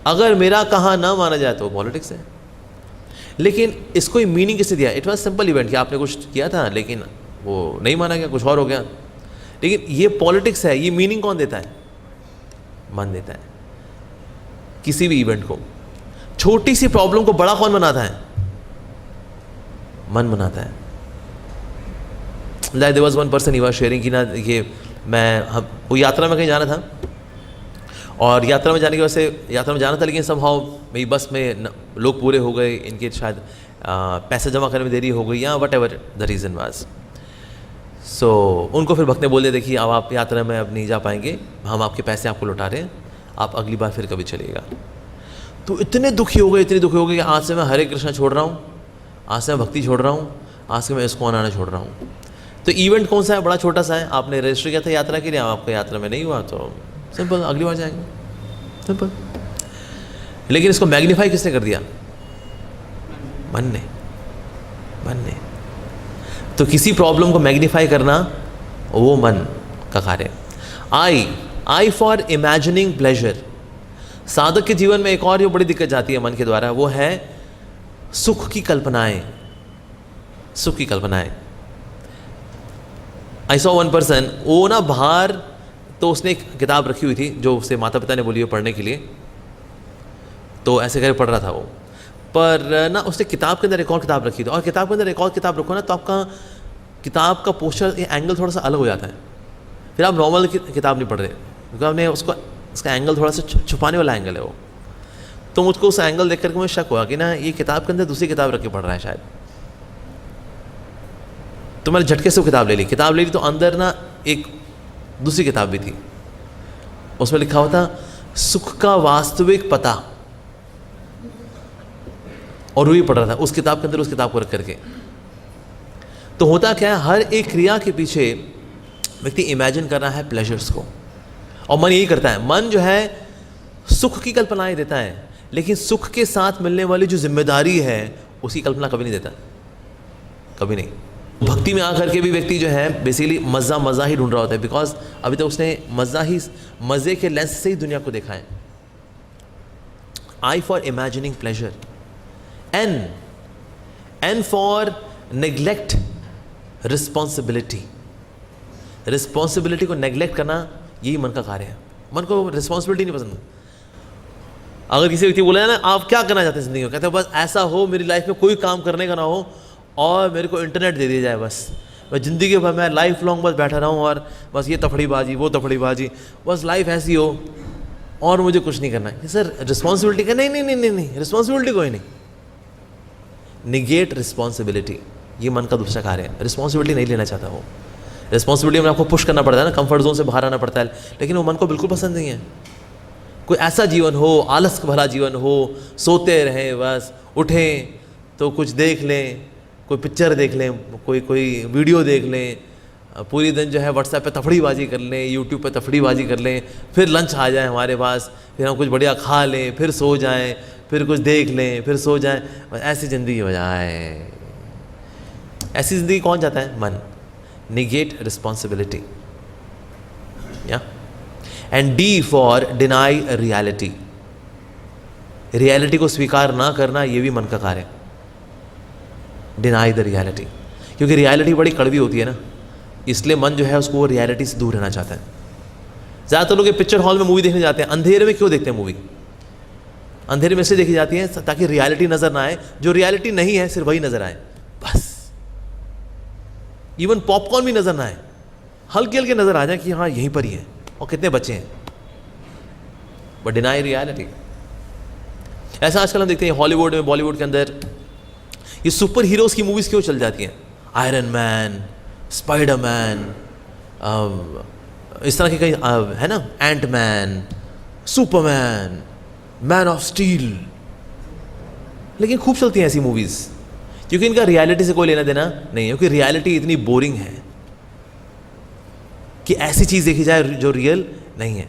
अगर मेरा कहा ना माना जाए तो पॉलिटिक्स है। लेकिन इसको ही मीनिंग किसने दिया? इट वॉज सिंपल इवेंट कि आपने कुछ किया था लेकिन वो नहीं माना गया, कुछ और हो गया। लेकिन ये पॉलिटिक्स है, ये मीनिंग कौन देता है? मन देता है। किसी भी इवेंट को, छोटी सी प्रॉब्लम को बड़ा कौन बनाता है? मन बनाता है। Like there was one person, he was sharing कि ना ये वो यात्रा में कहीं जाना था, और यात्रा में जाने की वजह से यात्रा में जाना था, लेकिन समहाउ मेरी बस में लोग पूरे हो गए, इनके शायद पैसे जमा करने में देरी हो गई या whatever the reason was. So उनको फिर भक्त ने बोल दिया देखिए अब आप यात्रा में अब नहीं जा पाएंगे, हम आपके पैसे आपको लौटा रहे हैं, आप अगली बार फिर कभी चलिएगा। तो इतने दुखी हो गए कि आज से मैं हरे कृष्णा छोड़ रहा हूँ, आज से मैं भक्ति छोड़ रहा हूँ, आज से मैं इस्कॉन आना छोड़ रहा हूँ। तो इवेंट कौन सा है? बड़ा छोटा सा है, आपने रजिस्टर किया था यात्रा के लिए, आपको यात्रा में नहीं हुआ तो सिंपल, अगली बार जाएंगे, सिंपल। लेकिन इसको मैग्नीफाई किसने कर दिया? मन ने। तो किसी प्रॉब्लम को मैग्नीफाई करना वो मन का कार्य। आई फॉर इमेजिनिंग प्लेजर। साधक के जीवन में एक और जो बड़ी दिक्कत जाती है मन के द्वारा, वो है सुख की कल्पनाएं। आई सॉ वन पर्सन, वो ना बाहर, तो उसने एक किताब रखी हुई थी जो उससे माता पिता ने बोली है पढ़ने के लिए, तो ऐसे करके पढ़ रहा था वो। पर ना उसने किताब के अंदर एक और किताब रखी थी, और किताब के अंदर एक और किताब रखो ना तो आपका किताब का पोस्टर एंगल थोड़ा सा अलग हो जाता है। फिर आप नॉर्मल किताब नहीं पढ़ रहे, क्योंकि आपने उसका एंगल थोड़ा सा छुपाने वाला एंगल है वो। तो मुझको उस एंगल देख करके मुझे शक हुआ कि ना ये किताब के अंदर दूसरी किताब रख के पढ़ रहा है शायद। तो मैंने झटके से वो किताब ले ली तो अंदर ना एक दूसरी किताब भी थी, उसमें लिखा हुआ था सुख का वास्तविक पता, और वही पढ़ रहा था उस किताब के अंदर, उस किताब को रख करके। तो होता क्या है, हर एक क्रिया के पीछे व्यक्ति इमेजिन कर रहा है प्लेजर्स को, और मन यही करता है। मन जो है सुख की कल्पनाएं देता है, लेकिन सुख के साथ मिलने वाली जो जिम्मेदारी है उसकी कल्पना कभी नहीं देता, कभी नहीं। भक्ति में आकर के भी व्यक्ति जो है बेसिकली मज़ा ही ढूंढ रहा होता है, बिकॉज अभी तक उसने मज़े के लेंस से ही दुनिया को देखा है। I for imagining pleasure. N for neglect responsibility. Responsibility को नेग्लेक्ट करना यही मन का कार्य है। मन को रिस्पॉन्सिबिलिटी नहीं पसंद। अगर किसी व्यक्ति बोला ना आप क्या करना चाहते हैं ज़िंदगी में, कहते हैं बस ऐसा हो मेरी लाइफ में कोई काम करने का ना हो और मेरे को इंटरनेट दे दिया जाए, बस मैं ज़िंदगी भर मैं लाइफ लॉन्ग बस बैठा रहूँ और बस ये तफड़ीबाजी वो तफड़ीबाजी, बस लाइफ ऐसी हो और मुझे कुछ नहीं करना है। सर रिस्पॉन्सिबिलिटी का नहीं, रिस्पॉन्सिबिलिटी कोई नहीं। निगेट रिस्पॉन्सिबिलिटी, ये मन का दूसरा कार्य है। रिस्पॉन्सिबिलिटी नहीं लेना चाहता वो। रिस्पॉन्सिबिलिटी में आपको पुश करना पड़ता है ना, कंफर्ट जोन से बाहर आना पड़ता है, लेकिन वो मन को बिल्कुल पसंद नहीं है। कोई ऐसा जीवन हो, आलस भरा जीवन हो, सोते रहें, बस उठें तो कुछ देख लें, कोई पिक्चर देख लें, कोई वीडियो देख लें, पूरी दिन जो है व्हाट्सएप पे तफड़ीबाजी कर लें, यूट्यूब पे तफड़ीबाजी कर लें, फिर लंच आ जाए हमारे पास, फिर हम कुछ बढ़िया खा लें, फिर सो जाएं, फिर कुछ देख लें, फिर सो जाएं, ऐसी ज़िंदगी हो जाए। ऐसी ज़िंदगी कौन चाहता है? मन। Negate responsibility. या and D for deny reality. Reality को स्वीकार ना करना ये भी मन का कार्य है। डिनाई द रियलिटी, क्योंकि रियलिटी बड़ी कड़वी होती है ना, इसलिए मन जो है उसको वो रियलिटी से दूर रहना चाहता है। ज़्यादातर लोग पिक्चर हॉल में मूवी देखने जाते हैं, अंधेरे में क्यों देखते हैं मूवी? अंधेरे में से देखी जाती है ताकि रियलिटी नज़र ना आए, जो रियलिटी नहीं है सिर्फ वही नज़र आए, बस। इवन पॉपकॉर्न भी नजर ना आए, हल्के हल्के नजर आ जाए कि हाँ यहीं पर ही है, और कितने बच्चे हैं, बट डिनाई रियलिटी। ऐसा आजकल हम देखते हैं हॉलीवुड में, बॉलीवुड के अंदर ये सुपर हीरोज की मूवीज क्यों चल जाती हैं, आयरन मैन, स्पाइडरमैन, इस तरह की कई है ना, Ant Man, Superman, Man of Steel, लेकिन खूब चलती हैं ऐसी मूवीज क्योंकि इनका रियलिटी से कोई लेना देना नहीं है, क्योंकि रियलिटी इतनी बोरिंग है कि ऐसी चीज देखी जाए जो रियल नहीं है।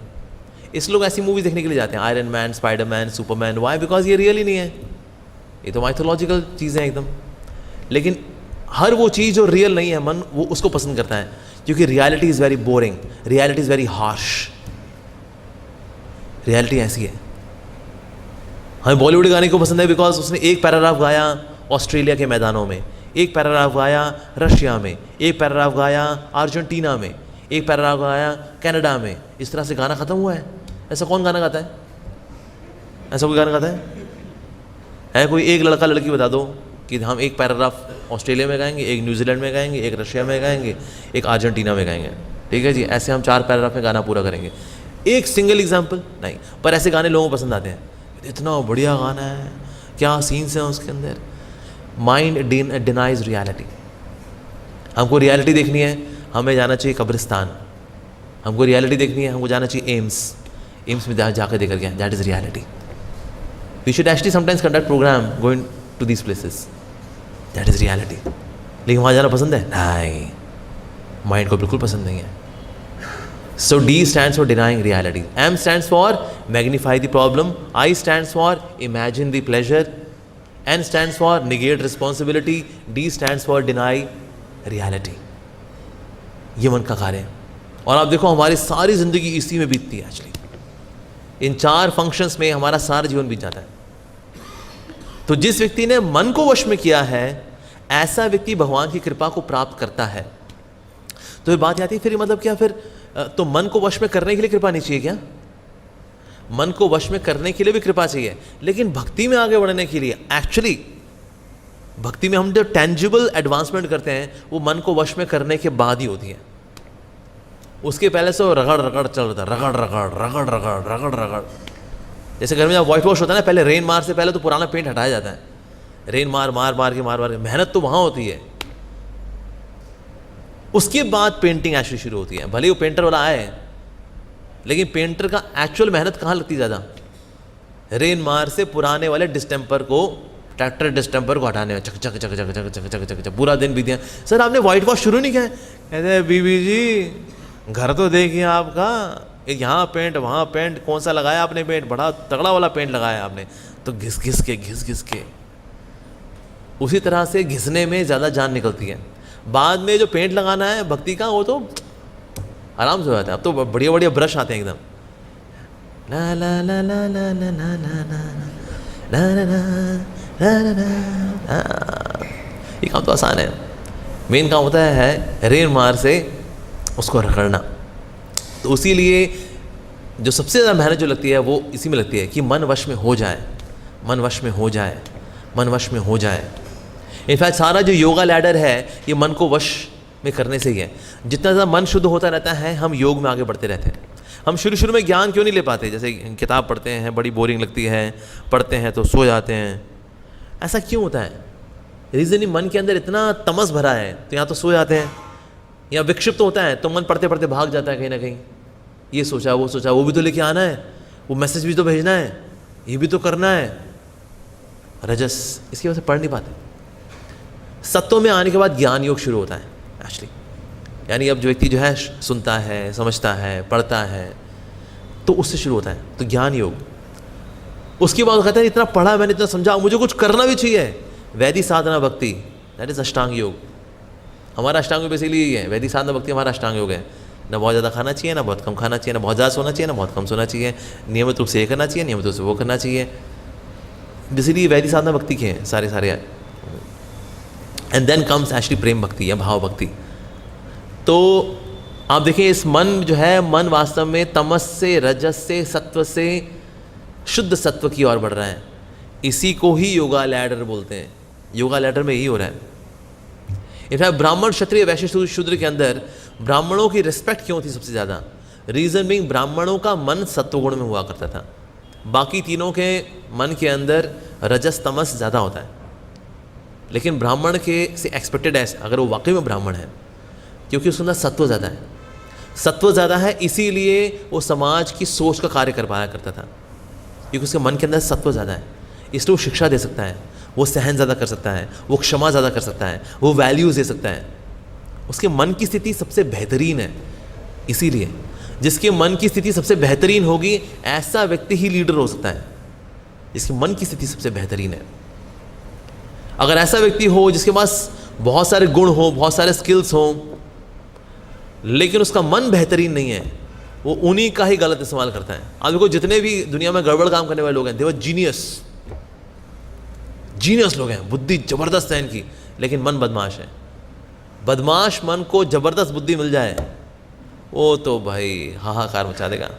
इस लोग ऐसी मूवीज देखने के लिए जाते हैं, Iron Man, Spiderman, Superman. Why? Because ये रियल ही नहीं है, ये तो माइथोलॉजिकल चीज़ें हैं एकदम। लेकिन हर वो चीज़ जो रियल नहीं है, मन वो उसको पसंद करता है, क्योंकि reality is very boring, reality is very harsh. Reality ऐसी है। हमें बॉलीवुड गाने को पसंद है बिकॉज उसने एक पैराग्राफ गाया ऑस्ट्रेलिया के मैदानों में, एक पैराग्राफ गाया रशिया में, एक पैराग्राफ गाया अर्जेंटीना में, एक पैराग्राफ गाया कनाडा में। इस तरह से गाना ख़त्म हुआ है। ऐसा कौन गाना गाता है? ऐसा कोई गाना गाता है कोई? एक लड़का लड़की बता दो कि हम एक पैराग्राफ ऑस्ट्रेलिया में गाएंगे, एक न्यूजीलैंड में गाएंगे, एक रशिया में गाएंगे, एक अर्जेंटीना में गाएंगे। ठीक है जी, ऐसे हम 4 पैराग्राफ में गाना पूरा करेंगे। एक सिंगल एग्जाम्पल नहीं, पर ऐसे गाने लोगों को पसंद आते हैं। इतना बढ़िया गाना है, क्या सीन्स हैं उसके अंदर। Mind denies reality. हमको रियलिटी देखनी है, हमें जाना चाहिए कब्रिस्तान। हमको रियलिटी देखनी है, हमको जाना चाहिए एम्स में जाकर देकर गया। That is reality. We should actually sometimes conduct programme going to these places. That is reality. लेकिन वहाँ जाना पसंद है? नहीं, माइंड को बिल्कुल पसंद नहीं है। So D stands for denying reality. M stands for magnify the problem. I stands for imagine the pleasure. N stands for negate responsibility. D stands for deny reality. ये मन का कार्य है। और आप देखो हमारी सारी जिंदगी इसी में बीतती है एक्चुअली। इन 4 फंक्शंस में हमारा सारा जीवन बीत जाता है। तो जिस व्यक्ति ने मन को वश में किया है, ऐसा व्यक्ति भगवान की कृपा को प्राप्त करता है। तो ये बात आती है फिर मतलब क्या, फिर तो मन को वश में करने के लिए कृपा नहीं चाहिए क्या? मन को वश में करने के लिए भी कृपा चाहिए, लेकिन भक्ति में आगे बढ़ने के लिए एक्चुअली भक्ति में हम जो टेंजिबल एडवांसमेंट करते हैं वो मन को वश में करने के बाद ही होती है। उसके पहले से वो रगड़ रगड़ चल रहा था, रगड़ रगड़ रगड़ रगड़ रगड़ रगड़। जैसे घर में जब वाइट वॉश होता है ना, पहले रेन मार से पहले तो पुराना पेंट हटाया जाता है। रेन मार मार मार के मेहनत तो वहाँ होती है, उसके बाद पेंटिंग एक्चुअली शुरू होती है। भले वो पेंटर वाला आए, लेकिन पेंटर का एक्चुअल मेहनत कहाँ लगती ज़्यादा? रेन मार से पुराने वाले डिस्टेम्पर को, ट्रैक्टर डिस्टेम्पर को हटाने में चक चक चक चक चक चक चक चक चक पूरा दिन बीत गया। सर आपने वाइट वॉश शुरू नहीं किया? कहते बीबी जी घर तो देखिए आपका, यहाँ पेंट वहाँ पेंट, कौन सा लगाया आपने पेंट? बड़ा तगड़ा वाला पेंट लगाया आपने। तो घिस घिस के उसी तरह से घिसने में ज़्यादा जान निकलती है। बाद में जो पेंट लगाना है भक्ति का, वो तो आराम से हो जाता है। अब तो बढ़िया बढ़िया ब्रश आते हैं एकदम, ला ला ला ला ला ला ला ला ला। ये काम तो आसान है। मेन काम होता है रेन मार से उसको रगड़ना। तो उसीलिए जो सबसे ज़्यादा मेहनत जो लगती है वो इसी में लगती है कि मन वश में हो जाए, मन वश में हो जाए, मन वश में हो जाए। इनफैक्ट सारा जो योगा लैडर है ये मन को वश में करने से ही है। जितना ज़्यादा मन शुद्ध होता रहता है, हम योग में आगे बढ़ते रहते हैं। हम शुरू में ज्ञान क्यों नहीं ले पाते? जैसे किताब पढ़ते हैं, बड़ी बोरिंग लगती है, पढ़ते हैं तो सो जाते हैं। ऐसा क्यों होता है? रीज़न ही मन के अंदर इतना तमस भरा है, तो यहाँ तो सो जाते हैं। या विक्षिप्त होता है तो मन पढ़ते पढ़ते भाग जाता है कहीं ना कहीं। ये सोचा, वो भी तो लेके आना है, वो मैसेज भी तो भेजना है, ये भी तो करना है। रजस, इसकी वजह से पढ़ नहीं पाते। सत्व में आने के बाद ज्ञान योग शुरू होता है एक्चुअली। यानी अब जो व्यक्ति जो है सुनता है, समझता है, पढ़ता है, तो उससे शुरू होता है तो ज्ञान योग। उसके बाद कहता है इतना पढ़ा मैंने, इतना समझा, मुझे कुछ करना भी चाहिए। वैदिक साधना भक्ति, दैट इज अष्टांग योग। हमारा अष्टांग योग बेसिकली यही है। वैदिक साधना भक्ति हमारा अष्टांग योग है। ना बहुत ज़्यादा खाना चाहिए, ना बहुत कम खाना चाहिए, ना बहुत ज़्यादा सोना चाहिए, ना बहुत कम सोना चाहिए। नियमित रूप से ये करना चाहिए, नियमित रूप से वो करना चाहिए। बेसिकली वैदिक साधना भक्ति के हैं सारे। एंड देन कम्स एक्चुअली प्रेम भक्ति या भाव भक्ति। तो आप देखिए इस मन जो है, मन वास्तव में तमस से, रजस से, सत्व से शुद्ध सत्व की ओर बढ़ रहा है। इसी को ही योगा लैडर बोलते हैं। योगा लैडर में यही हो रहा है। इनफैक्ट ब्राह्मण, क्षत्रिय, वैश्य, शूद्र के अंदर ब्राह्मणों की रिस्पेक्ट क्यों थी सबसे ज़्यादा? रीज़न बीइंग ब्राह्मणों का मन सत्वगुण में हुआ करता था, बाकी तीनों के मन के अंदर रजस तमस ज़्यादा होता है, लेकिन ब्राह्मण के से एक्सपेक्टेड है अगर वो वाकई में ब्राह्मण है, क्योंकि उसके अंदर सत्व ज़्यादा है। सत्व ज़्यादा है इसीलिए वो समाज की सोच का कार्य कर पाया करता था, क्योंकि उसके मन के अंदर सत्व ज़्यादा है, इसलिए वो शिक्षा दे सकता है, वो सहन ज़्यादा कर सकता है, वो क्षमा ज़्यादा कर सकता है, वो वैल्यूज़ दे सकता है। उसके मन की स्थिति सबसे बेहतरीन है, इसीलिए जिसके मन की स्थिति सबसे बेहतरीन होगी ऐसा व्यक्ति ही लीडर हो सकता है, जिसके मन की स्थिति सबसे बेहतरीन है। अगर ऐसा व्यक्ति हो जिसके पास बहुत सारे गुण हो, बहुत सारे स्किल्स हो, लेकिन उसका मन बेहतरीन नहीं है, वो उन्हीं का ही गलत इस्तेमाल करता है। आप देखो जितने भी दुनिया में गड़बड़ काम करने वाले लोग हैं, दे वर जीनियस लोग हैं, बुद्धि जबरदस्त है इनकी, लेकिन मन बदमाश है। बदमाश मन को जबरदस्त बुद्धि मिल जाए वो तो भाई हाहाकार मचा देगा।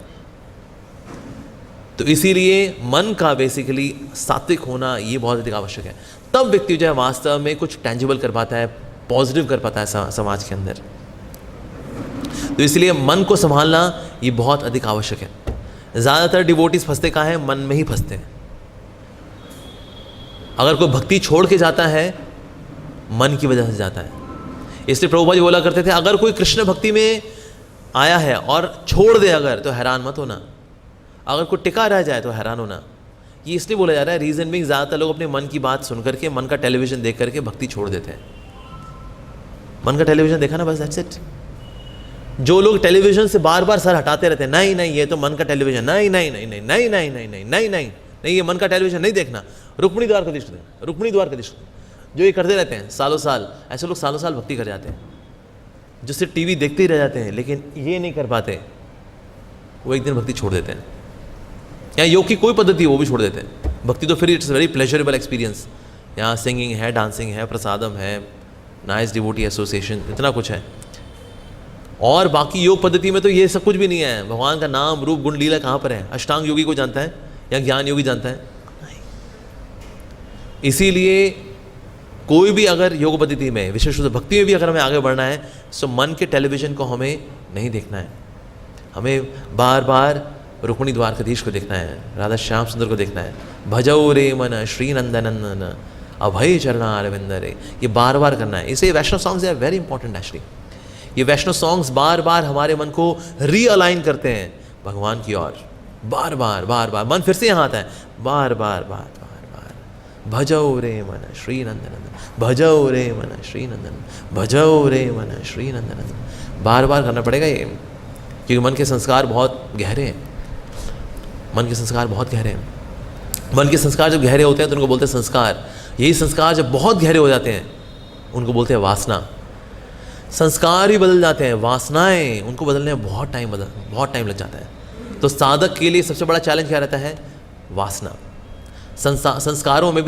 तो इसीलिए मन का बेसिकली सात्विक होना ये बहुत अधिक आवश्यक है, तब व्यक्ति जो है वास्तव में कुछ टेंजिबल कर पाता है, पॉजिटिव कर पाता है समाज के अंदर। तो इसलिए मन को संभालना ये बहुत अधिक आवश्यक है। ज़्यादातर डिवोटीज फंसते कहाँ हैं? मन में ही फंसते हैं। अगर कोई भक्ति छोड़ के जाता है मन की वजह से जाता है। इसलिए प्रभुपाद जी बोला करते थे अगर कोई कृष्ण भक्ति में आया है और छोड़ दे अगर, तो हैरान मत होना, अगर कोई टिका रह जाए तो हैरान होना। ये इसलिए बोला जा रहा है, रीज़न भी ज़्यादातर लोग अपने मन की बात सुन करके, मन का टेलीविज़न देख करके भक्ति छोड़ देते हैं। मन का टेलीविज़न देखा ना, बस दैट्स इट। जो लोग टेलीविज़न से बार बार सर हटाते रहते हैं, नहीं नहीं ये तो मन का टेलीविज़न, नहीं नहीं नहीं नहीं नहीं नहीं नहीं नहीं नहीं नहीं नहीं ये मन का टेलीविज़न नहीं देखना, रुक्मिणी द्वार का दृष्टि दें, रुक्मिणी द्वार का दृष्टि दें। जो ये करते रहते हैं सालों साल, ऐसे लोग सालों साल भक्ति कर जाते हैं, जो सिर्फ टीवी देखते ही रह जाते हैं लेकिन ये नहीं कर पाते, वो एक दिन भक्ति छोड़ देते हैं। या योग की कोई पद्धति है वो भी छोड़ देते हैं। भक्ति तो फिर इट्स वेरी प्लेजरेबल एक्सपीरियंस, यहाँ सिंगिंग है, डांसिंग है, प्रसादम है, नाइस डिवोटी एसोसिएशन, इतना कुछ है। और बाकी योग पद्धति में तो ये सब कुछ भी नहीं है। भगवान का नाम रूप गुण लीला कहाँ पर है? अष्टांग योगी को जानता है या ज्ञान योगी जानता है? नहीं। इसीलिए कोई भी अगर योग पद्धति में, विशेष रूप से भक्ति में भी अगर हमें आगे बढ़ना है तो मन के टेलीविज़न को हमें नहीं देखना है। हमें बार बार रुक्मिणी द्वारकाधीश को देखना है, राधा श्याम सुंदर को देखना है। भजौ रे मन श्री नंदनंदन अभय चरणा अरविंद रे, ये बार बार करना है। इसे Vaishnava songs are very important actually. ये वैष्णव सॉन्ग्स बार बार हमारे मन को रीअलाइन करते हैं भगवान की ओर। बार बार बार बार मन फिर से यहाँ आता है, बार बार बार बार बार भजौ रे मन श्री नंदनंदन, भजौ रे मन श्री नंदन, भजौ रे मन श्री नंदनंदन। बार बार करना पड़ेगा ये, क्योंकि मन के संस्कार बहुत गहरे हैं। मन के संस्कार बहुत गहरे हैं। मन के संस्कार जब गहरे होते हैं तो उनको बोलते हैं संस्कार। यही संस्कार जब बहुत गहरे हो जाते हैं उनको बोलते हैं वासना। संस्कार ही बदल जाते हैं, वासनाएं उनको बदलने में बहुत टाइम लग जाता है। तो साधक के लिए सबसे बड़ा चैलेंज क्या रहता है? वासना। संस्कारों में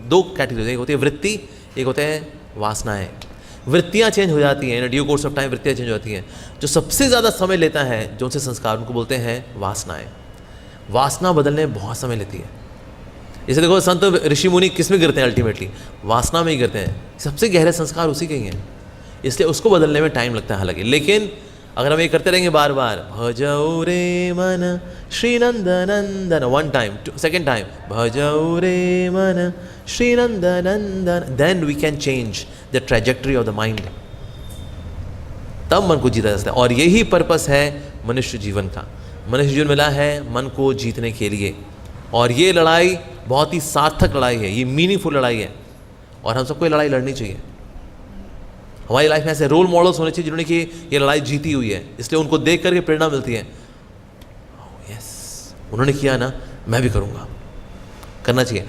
दो कैटेगरी, एक होती है वृत्ति, एक होते हैं वासनाएं। वृत्तियाँ चेंज हो जाती हैं, in due course of time वृत्तियाँ चेंज हो जाती हैं। जो सबसे ज़्यादा समय लेता है जो उनसे संस्कार, उनको बोलते हैं वासनाएं। वासना बदलने में बहुत समय लेती है। जैसे देखो संत ऋषि मुनि किस में गिरते हैं? अल्टीमेटली वासना में ही गिरते हैं। सबसे गहरे संस्कार उसी के ही हैं, इसलिए उसको बदलने में टाइम लगता है हालांकि। लेकिन अगर हम ये करते रहेंगे बार बार, भजौ रे मन Shri Nandanandan, one time, second time, भजौ रे मन Shri Nandanandan, then we can change the trajectory of the mind. तब मन को जीता जा सकता है। और यही पर्पस है मनुष्य जीवन का। मनुष्य जीवन मिला है मन को जीतने के लिए, और ये लड़ाई बहुत ही सार्थक लड़ाई है, ये मीनिंगफुल लड़ाई है, और हम सबको ये लड़ाई लड़नी चाहिए। हमारी लाइफ में ऐसे रोल मॉडल्स होने चाहिए जिन्होंने कि ये लड़ाई जीती हुई है, इसलिए उनको देख करके प्रेरणा मिलती है। यस, उन्होंने किया ना, मैं भी करूँगा, करना चाहिए।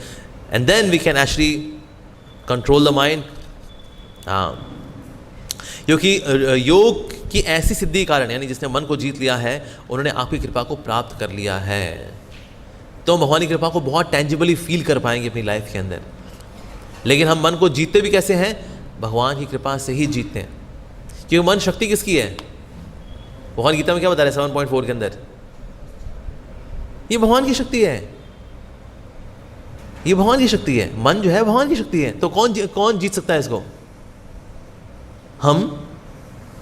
And then we can actually control the mind. हाँ, क्योंकि योग की ऐसी सिद्धि कारण, यानी जिसने मन को जीत लिया है, उन्होंने आपकी कृपा को प्राप्त कर लिया है। तो भगवान की कृपा को बहुत टेंजिबली फील कर पाएंगे अपनी लाइफ के अंदर। लेकिन हम मन को जीतते भी कैसे हैं? भगवान की कृपा से ही जीतते हैं। क्योंकि मन शक्ति किसकी है? भगवान गीता में क्या बता रहे हैं 7.4 के अंदर? ये भगवान की शक्ति है, ये भगवान की शक्ति है। मन जो है भगवान की शक्ति है। तो कौन जीत सकता है इसको? हम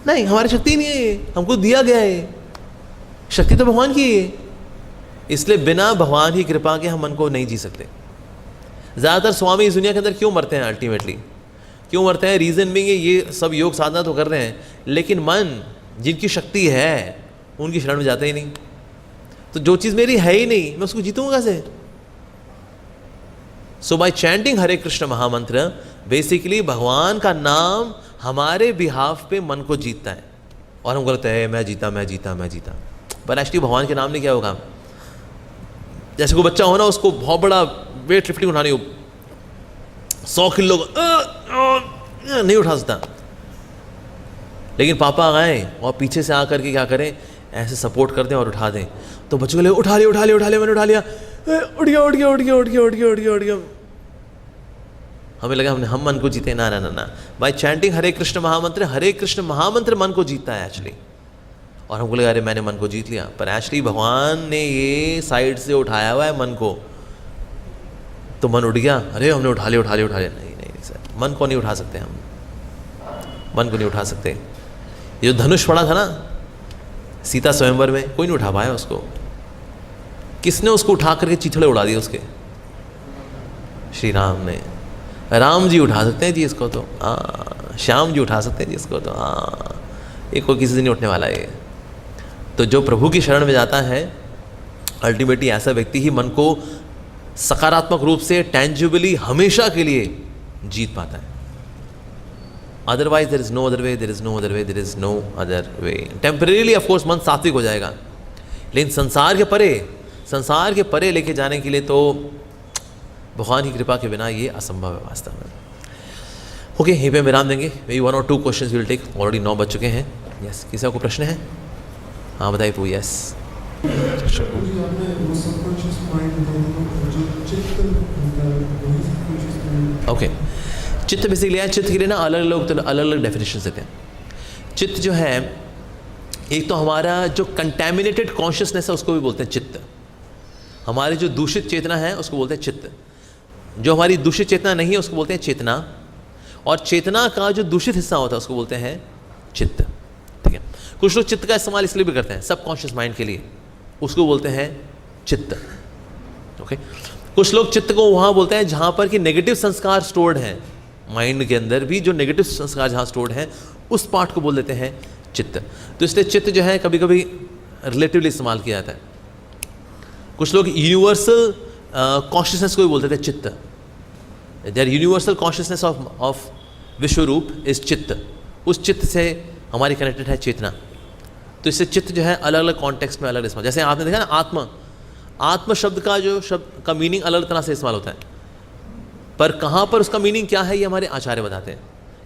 नहीं, हमारी शक्ति नहीं है ये, हमको दिया गया है, शक्ति तो भगवान की है। इसलिए बिना भगवान की कृपा के हम मन को नहीं जी सकते। ज़्यादातर स्वामी इस दुनिया के अंदर क्यों मरते हैं? अल्टीमेटली क्यों मरते हैं? रीज़न भी ये सब योग साधना तो कर रहे हैं, लेकिन मन जिनकी शक्ति है उनकी शरण में जाते ही नहीं। तो जो चीज़ मेरी है ही नहीं, मैं उसको जीतूंगा कैसे? सो बाय चैंटिंग हरे कृष्ण महामंत्र, बेसिकली भगवान का नाम हमारे बिहाफ पे मन को जीतता है। और हम बोलते हैं मैं जीता मैं जीता मैं जीता, पर एक्चुअली भगवान के नाम ने क्या होगा? जैसे कोई बच्चा हो ना, उसको बहुत बड़ा वेट लिफ्टिंग उठानी हो, 100 किलो नहीं उठा सकता, लेकिन पापा आए और पीछे से आकर के क्या करें, ऐसे सपोर्ट कर दें और उठा दें, तो बच्चों को ले उठा लिया उठा लिया उठा लिया, मैंने उठा लिया, उठ गया उठ गया उठ गया उठ गया उठ गया उठ गया उठ गया। हमें लगा हम मन को जीते। ना ना ना ना, बाय चैंटिंग हरे कृष्ण महामंत्र मन को जीतता है एक्चुअली। और हमको लगा अरे मैंने मन को जीत लिया, पर एक्चुअली भगवान ने ये साइड से उठाया हुआ है मन को, तो मन उठ गया, अरे हमने उठा लिया उठा लिया उठा लिया। नहीं नहीं सर, मन को नहीं उठा सकते हम, मन को नहीं उठा सकते। ये जो धनुष पड़ा था ना सीता स्वयंवर में, कोई नहीं उठा पाया उसको। किसने उसको उठा करके चीथड़े उड़ा दिए उसके? श्री राम ने। राम जी उठा सकते हैं जी इसको, तो श्याम जी उठा सकते हैं जी इसको, तो ये कोई किसी से नहीं उठने वाला है। तो जो प्रभु की शरण में जाता है, अल्टीमेटली ऐसा व्यक्ति ही मन को सकारात्मक रूप से टेंजिबली हमेशा के लिए जीत पाता है। Otherwise there is no other way, there is no other way, there is no other way. Temporarily of course मन सात्विक हो जाएगा, लेकिन संसार के परे लेके जाने के लिए तो भगवान की कृपा के बिना ये असंभव है वास्तव में। ओके, यहीं पे विराम देंगे। मे 1 और 2 क्वेश्चंस विल टेक। ऑलरेडी 9 बज चुके हैं। यस, किसी को प्रश्न है? हाँ बताइए पू। Yes, okay. चित्त बेसिकली है, चित्त के लिए ना अलग अलग डेफिनेशन देते हैं। चित्त जो है, एक तो हमारा जो कंटेमिनेटेड कॉन्शियसनेस है उसको भी बोलते हैं चित्त। हमारी जो दूषित चेतना है उसको बोलते हैं चित्त। जो हमारी दूषित चेतना नहीं है उसको बोलते हैं चेतना। और चेतना का जो दूषित हिस्सा होता है उसको बोलते हैं चित्त। ठीक है, कुछ लोग चित्त का इस्तेमाल इसलिए भी करते हैं सबकॉन्शियस माइंड के लिए, उसको बोलते हैं चित्त। ओके, कुछ लोग चित्त को वहाँ बोलते हैं जहाँ पर कि नेगेटिव संस्कार स्टोर्ड हैं, माइंड के अंदर भी जो नेगेटिव संस्कार जहाँ स्टोर्ड हैं उस पार्ट को बोल देते हैं चित्त। तो इसलिए चित्त जो है कभी कभी रिलेटिवली इस्तेमाल किया जाता है। कुछ लोग यूनिवर्सल कॉन्शियसनेस को भी बोलते थे चित्त। देयर यूनिवर्सल कॉन्शियसनेस ऑफ विश्वरूप इस चित्त। उस चित्त से हमारी कनेक्टेड है चेतना। तो इससे चित्त जो है अलग अलग कॉन्टेक्स्ट में अलग इस्तेमाल। जैसे आपने देखा ना आत्म शब्द का जो शब्द का मीनिंग अलग अलग तरह से इस्तेमाल होता है, पर कहाँ पर उसका मीनिंग क्या है ये हमारे आचार्य बताते हैं।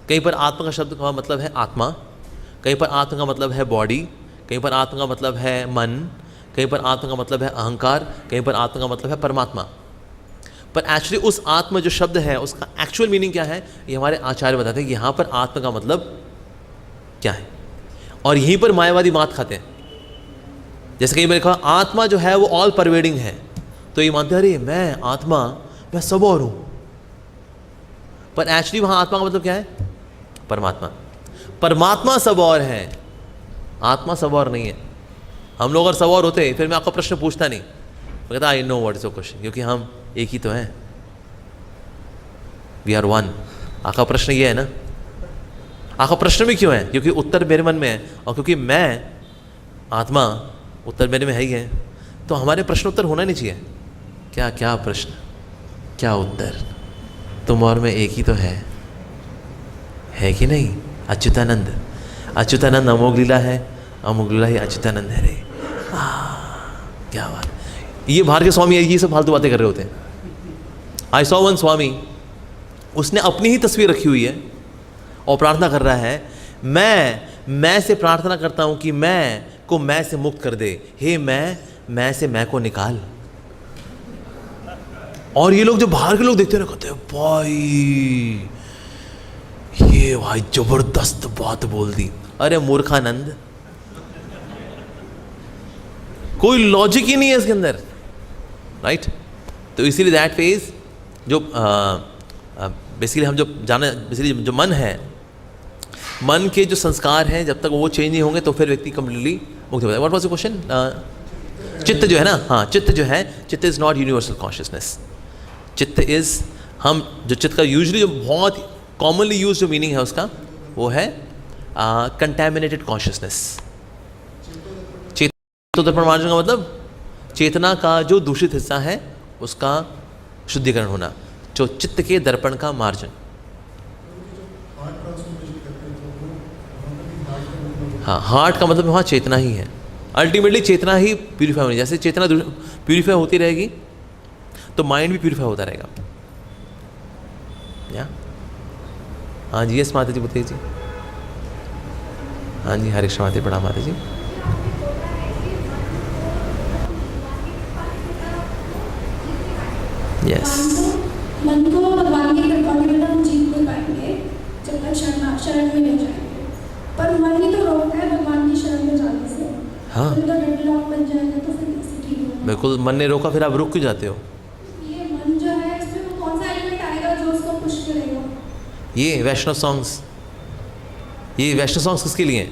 कहीं पर आत्मा का शब्द का मतलब है आत्मा, कहीं पर आत्मा का मतलब है बॉडी, कहीं पर आत्मा का मतलब है मन, कहीं पर आत्मा का मतलब है अहंकार, कहीं पर आत्मा का मतलब है परमात्मा। पर एक्चुअली उस आत्मा जो शब्द है उसका एक्चुअल मीनिंग क्या है ये हमारे आचार्य बताते हैं कि यहाँ पर आत्मा का मतलब क्या है। और यहीं पर मायावादी बात खाते हैं। जैसे कहीं मैंने कहा आत्मा जो है वो ऑल परवेडिंग है, तो ये मानते हैं अरे मैं आत्मा, मैं सब और हूँ। पर एक्चुअली वहाँ आत्मा का मतलब क्या है? परमात्मा। परमात्मा सब और है, आत्मा सब और नहीं है। हम लोग अगर सब और होते फिर मैं आपका प्रश्न पूछता नहीं, मैं कहता I know what is your question, क्योंकि हम एक ही तो हैं, वी आर वन। आपका प्रश्न ये है ना, आपका प्रश्न भी क्यों है? क्योंकि उत्तर मेरे मन में है, और क्योंकि मैं आत्मा उत्तर मेरे में है ही है, तो हमारे प्रश्न उत्तर होना नहीं चाहिए। क्या क्या प्रश्न, क्या उत्तर? तुम और मैं एक ही तो है कि नहीं? अच्युतानंद, अच्युतानंद अमोघ लीला है, अमोघ लीला ही अच्युतानंद है रे। क्या बात। ये बाहर के स्वामी ये सब फालतू बातें कर रहे होते हैं। आई सॉ वन स्वामी, उसने अपनी ही तस्वीर रखी हुई है और प्रार्थना कर रहा है, मैं से प्रार्थना करता हूं कि मैं को मैं से मुक्त कर दे, हे मैं से मैं को निकाल। और ये लोग जो बाहर के लोग देखते हैं ना, कहते हैं भाई ये भाई जबरदस्त बात बोल दी। अरे मूर्खानंद, कोई लॉजिक ही नहीं है इसके अंदर, राइट? तो इसीलिए दैट फेज जो बेसिकली हम जो जाना, बेसिकली जो मन है मन के जो संस्कार हैं जब तक वो चेंज नहीं होंगे तो फिर व्यक्ति कम्प्लीटली मुक्त हो जाए। What was the question? चित्त जो है ना, हाँ चित्त जो है, चित्त इज़ नॉट यूनिवर्सल कॉन्शियसनेस। चित्त इज़, हम जो चित्त का यूजली जो बहुत कॉमनली यूज जो मीनिंग है उसका वो है कंटैमिनेटेड कॉन्शियसनेस। चेतना दर्पण मार्जन का मतलब चेतना का जो दूषित हिस्सा है उसका शुद्धिकरण होना, जो चित्त के दर्पण का मार्जन। हाँ, हार्ट का मतलब वहाँ चेतना ही है। अल्टीमेटली चेतना ही प्यूरीफाई होनी, जैसे चेतना प्यूरीफाई होती रहेगी तो माइंड भी प्यूरीफाई होता रहेगा। या हाँ जी, यस माता जी बताइए जी। हाँ जी, हरे कृष्ण माता जी, प्रणाम माता जी। यस, मन को भगवान की कृपा के बिना हम जीत नहीं पाएंगे जब तक शरण में नहीं जाएंगे, पर मन ही तो रोकता है भगवान की शरण में जाने से। हाँ तो डेडलॉक बन जाएगा तो फिर कैसे ठीक होगा? बिल्कुल, मन ने रोका फिर आप रुक क्यों जाते हो? ये मन जो है इसमें वो कौन सा एलिमेंट आएगा जो उसको पुश करेगा? ये वैष्णव सॉन्ग्स, ये वैष्णव सॉन्ग्स किसके लिए हैं?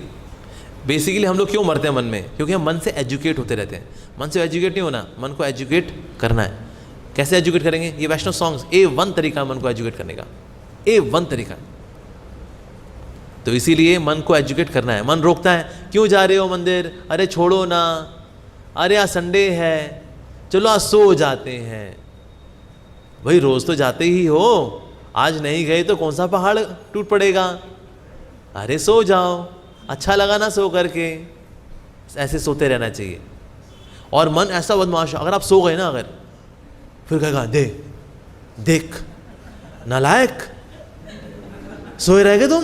बेसिकली हम लोग क्यों मरते हैं मन में? क्योंकि हम मन से एजुकेट होते रहते हैं। मन से एजुकेट नहीं होना, मन को एजुकेट करना है। कैसे एजुकेट करेंगे? ये वैष्णव सॉन्ग्स A1 तरीका मन को एजुकेट करने का, A1 तरीका। तो इसीलिए मन को एजुकेट करना है। मन रोकता है, क्यों जा रहे हो मंदिर? अरे छोड़ो ना, अरे आज संडे है, चलो आज सो जाते हैं। भाई रोज तो जाते ही हो, आज नहीं गए तो कौन सा पहाड़ टूट पड़ेगा? अरे सो जाओ, अच्छा लगा ना सो करके। ऐसे सोते रहना चाहिए। और मन ऐसा बदमाश, अगर आप सो गए ना, अगर फिर कहेगा देख नालायक, सोए रहेगे तुम,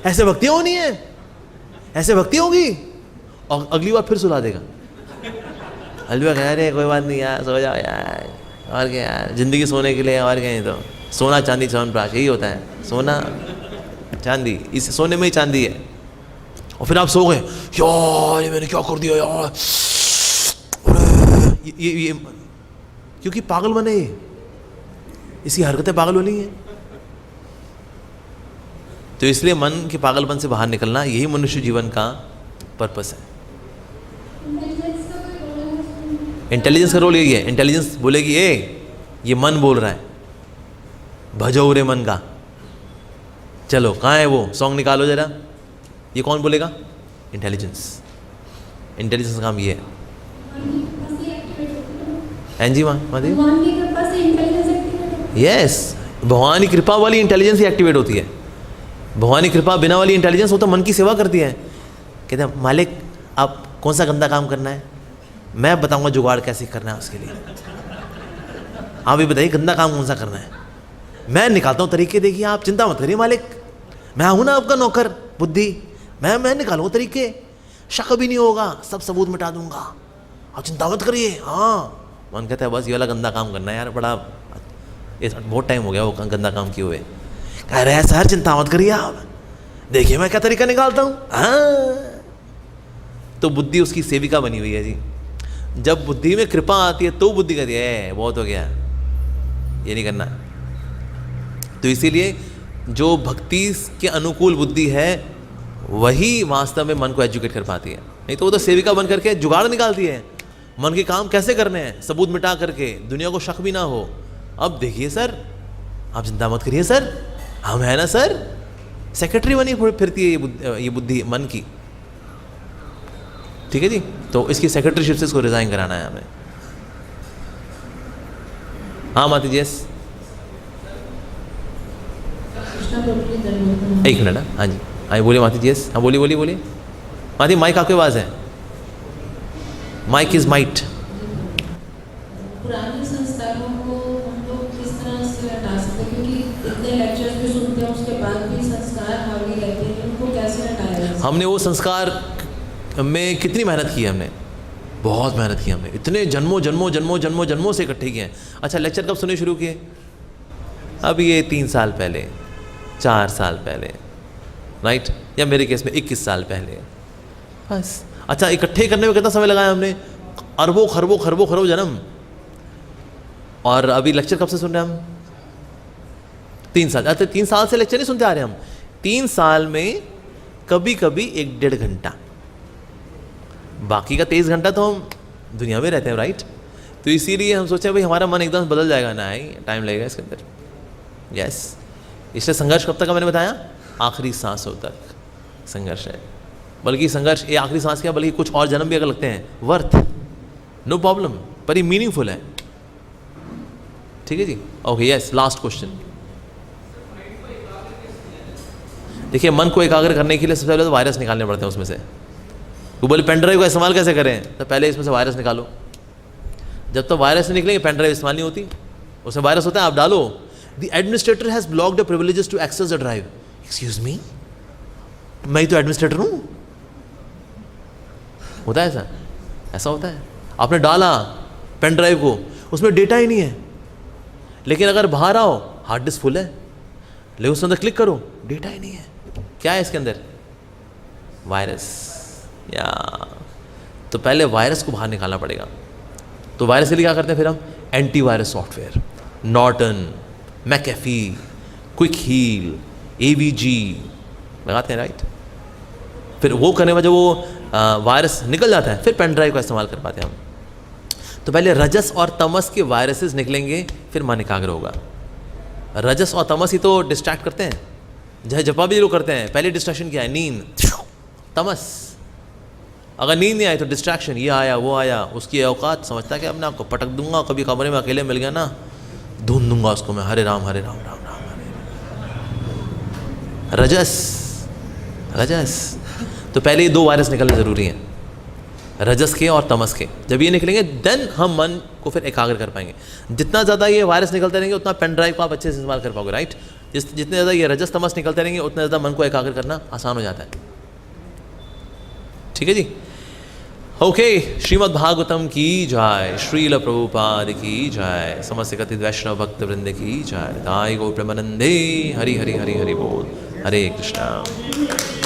ऐसे भक्ति होनी है, ऐसे भक्ति होगी, और अगली बार फिर सुला देगा। अलविदा कह रहे कोई बात नहीं यार, सो जाओ यार, और क्या यार, जिंदगी सोने के लिए, और क्या। नहीं तो सोना चांदी च्यवनप्राश यही होता है, सोना चांदी, इस सोने में ही चांदी है। और फिर आप सो गए, यार ये मैंने क्या कर दिया यार, ये क्योंकि पागल बने, इसकी हरकतें पागल वाली हैं। तो इसलिए मन के पागलपन से बाहर निकलना, यही मनुष्य जीवन का पर्पस है। इंटेलिजेंस का रोल यही है। इंटेलिजेंस बोलेगी ये मन बोल रहा है, भजो रे मन का, चलो कहाँ है वो, सॉन्ग निकालो जरा। ये कौन बोलेगा? इंटेलिजेंस। इंटेलिजेंस का काम ये है। जी माँ भगवान की कृपा से इंटेलिजेंस एक्टिवेट। यस, भगवान की कृपा वाली इंटेलिजेंस ही एक्टिवेट होती है। भगवान की कृपा बिना वाली इंटेलिजेंस वो तो मन की सेवा करती है। कहते हैं मालिक आप कौन सा गंदा काम करना है, मैं बताऊंगा जुगाड़ कैसे करना है उसके लिए। आप भी बताइए गंदा काम कौन सा करना है, मैं निकालता हूँ तरीके। देखिए आप चिंता मत करिए मालिक, मैं हूँ ना आपका नौकर बुद्धि, मैं निकालूंगा तरीके, शक भी नहीं होगा, सब सबूत मिटा दूंगा, आप चिंता मत करिए। हाँ, मन कहता है बस ये वाला गंदा काम करना है यार, बड़ा बहुत टाइम हो गया वो गंदा काम किए हुए। कह रहे हैं सर चिंता मत करिए आप, देखिए मैं क्या तरीका निकालता हूँ। हाँ, तो बुद्धि उसकी सेविका बनी हुई है जी। जब बुद्धि में कृपा आती है तो बुद्धि कहती है बहुत हो गया, ये नहीं करना। तो इसीलिए जो भक्ति के अनुकूल बुद्धि है वही वास्तव में मन को एजुकेट कर पाती है। नहीं तो वो तो सेविका बन करके जुगाड़ निकालती है, मन के काम कैसे करने हैं, सबूत मिटा करके, दुनिया को शक भी ना हो। अब देखिए सर, आप चिंता मत करिए सर, हम है ना सर, सेक्रेटरी बनी फिरती है ये बुद्धि मन की। ठीक है जी, तो इसकी सेक्रेटरीशिप से इसको रिजाइन कराना है हमें। हाँ माता जी, यस एक मिनट। हाँ जी, हाँ बोलिए माता जी, यस हाँ बोलिए बोलिए बोलिए। माता जी माइक आपके पास है, माइक इज माइट। पुराने संस्कारों को हम लोग किस तरह से हटा सकते हैं, क्योंकि इतने लेक्चर्स भी सुनते हैं उसके बाद भी संस्कार हावी रहते हैं, उनको कैसे हटाया जाए? हमने वो संस्कार में कितनी मेहनत की है, हमने बहुत मेहनत की, हमने इतने जन्मों से इकट्ठे किए हैं। अच्छा लेक्चर कब सुनने शुरू किए? अब ये 3 साल पहले, 4 साल पहले, राइट, या मेरे केस में 21 साल पहले बस। अच्छा इकट्ठे करने में कितना समय लगाया हमने? अरबों खरबों जन्म। और अभी लेक्चर कब से सुन रहे हैं हम? 3 साल। अच्छा 3 साल से लेक्चर नहीं सुनते आ रहे हम, 3 साल में कभी कभी 1-1.5 घंटा, बाकी का 23 घंटा तो हम दुनिया में रहते हैं, राइट। तो इसीलिए हम सोचे भाई हमारा मन एकदम बदल जाएगा ना, टाइम लगेगा इसके अंदर। यस, इसलिए संघर्ष कब तक का मैंने बताया, आखिरी सांसों तक संघर्ष है। बल्कि संघर्ष ये आखिरी सांस क्या, बल्कि कुछ और जन्म भी अगर लगते हैं, वर्थ, नो प्रॉब्लम, पर ये मीनिंगफुल है। ठीक है जी, ओके। Yes, last question. देखिए, मन को एकाग्र करने के लिए सबसे पहले तो वायरस निकालने पड़ते हैं उसमें से। वो बोले पेन ड्राइव का इस्तेमाल कैसे करें, तो पहले इसमें से वायरस निकालो। जब तक वायरस नहीं निकलेंगे पेन ड्राइव इस्तेमाल नहीं होती, उसमें वायरस होता है, आप डालो। The administrator has blocked the privileges to access the drive. Excuse me, मैं तो एडमिनिस्ट्रेटर हूं। होता है ऐसा, ऐसा होता है। आपने डाला पेन ड्राइव को, उसमें डेटा ही नहीं है, लेकिन अगर बाहर आओ हार्ड डिस्क फुल है, लेकिन उसके अंदर क्लिक करो डेटा ही नहीं है। क्या है इसके अंदर, वायरस। या तो पहले वायरस को बाहर निकालना पड़ेगा। तो वायरस के लिए क्या करते हैं फिर हम, antivirus software, Norton, McAfee, Quick Heal, AVG लगाते हैं, राइट। फिर वो करने में जब वो वायरस निकल जाता है, फिर पेन ड्राइव का इस्तेमाल कर पाते हैं हम। तो पहले रजस और तमस के वायरसेस निकलेंगे, फिर मन एकाग्र होगा। रजस और तमस ही तो डिस्ट्रैक्ट करते हैं, जहाँ जपा भी लोग करते हैं, पहले डिस्ट्रैक्शन क्या है, नींद, तमस। अगर नींद नहीं आई तो डिस्ट्रैक्शन, ये आया वो आया, उसकी औकात समझता है कि अपने आपको पटक दूंगा, कभी कमरे में अकेले मिल गया ना, धुन दूंगा उसको मैं, हरे राम राम राम हरे। रजस, रजस। तो पहले ये 2 वायरस निकलने ज़रूरी हैं, रजस के और तमस के। जब ये निकलेंगे देन हम मन को फिर एकाग्र कर पाएंगे। जितना ज़्यादा ये वायरस निकलते रहेंगे उतना पेन ड्राइव को आप अच्छे से इस्तेमाल कर पाओगे, राइट। जितने ज़्यादा ये रजस तमस निकलते रहेंगे उतना ज़्यादा मन को एकाग्र करना आसान हो जाता है। ठीक है जी, ओके। श्रीमद् भागवतम की जय, श्रील प्रभुपाद की जय, समस्त कथित वैष्णव भक्त वृंद की जय। दाई गो प्रेमानंदे, हरि हरि हरि हरि बोल, हरे कृष्णा।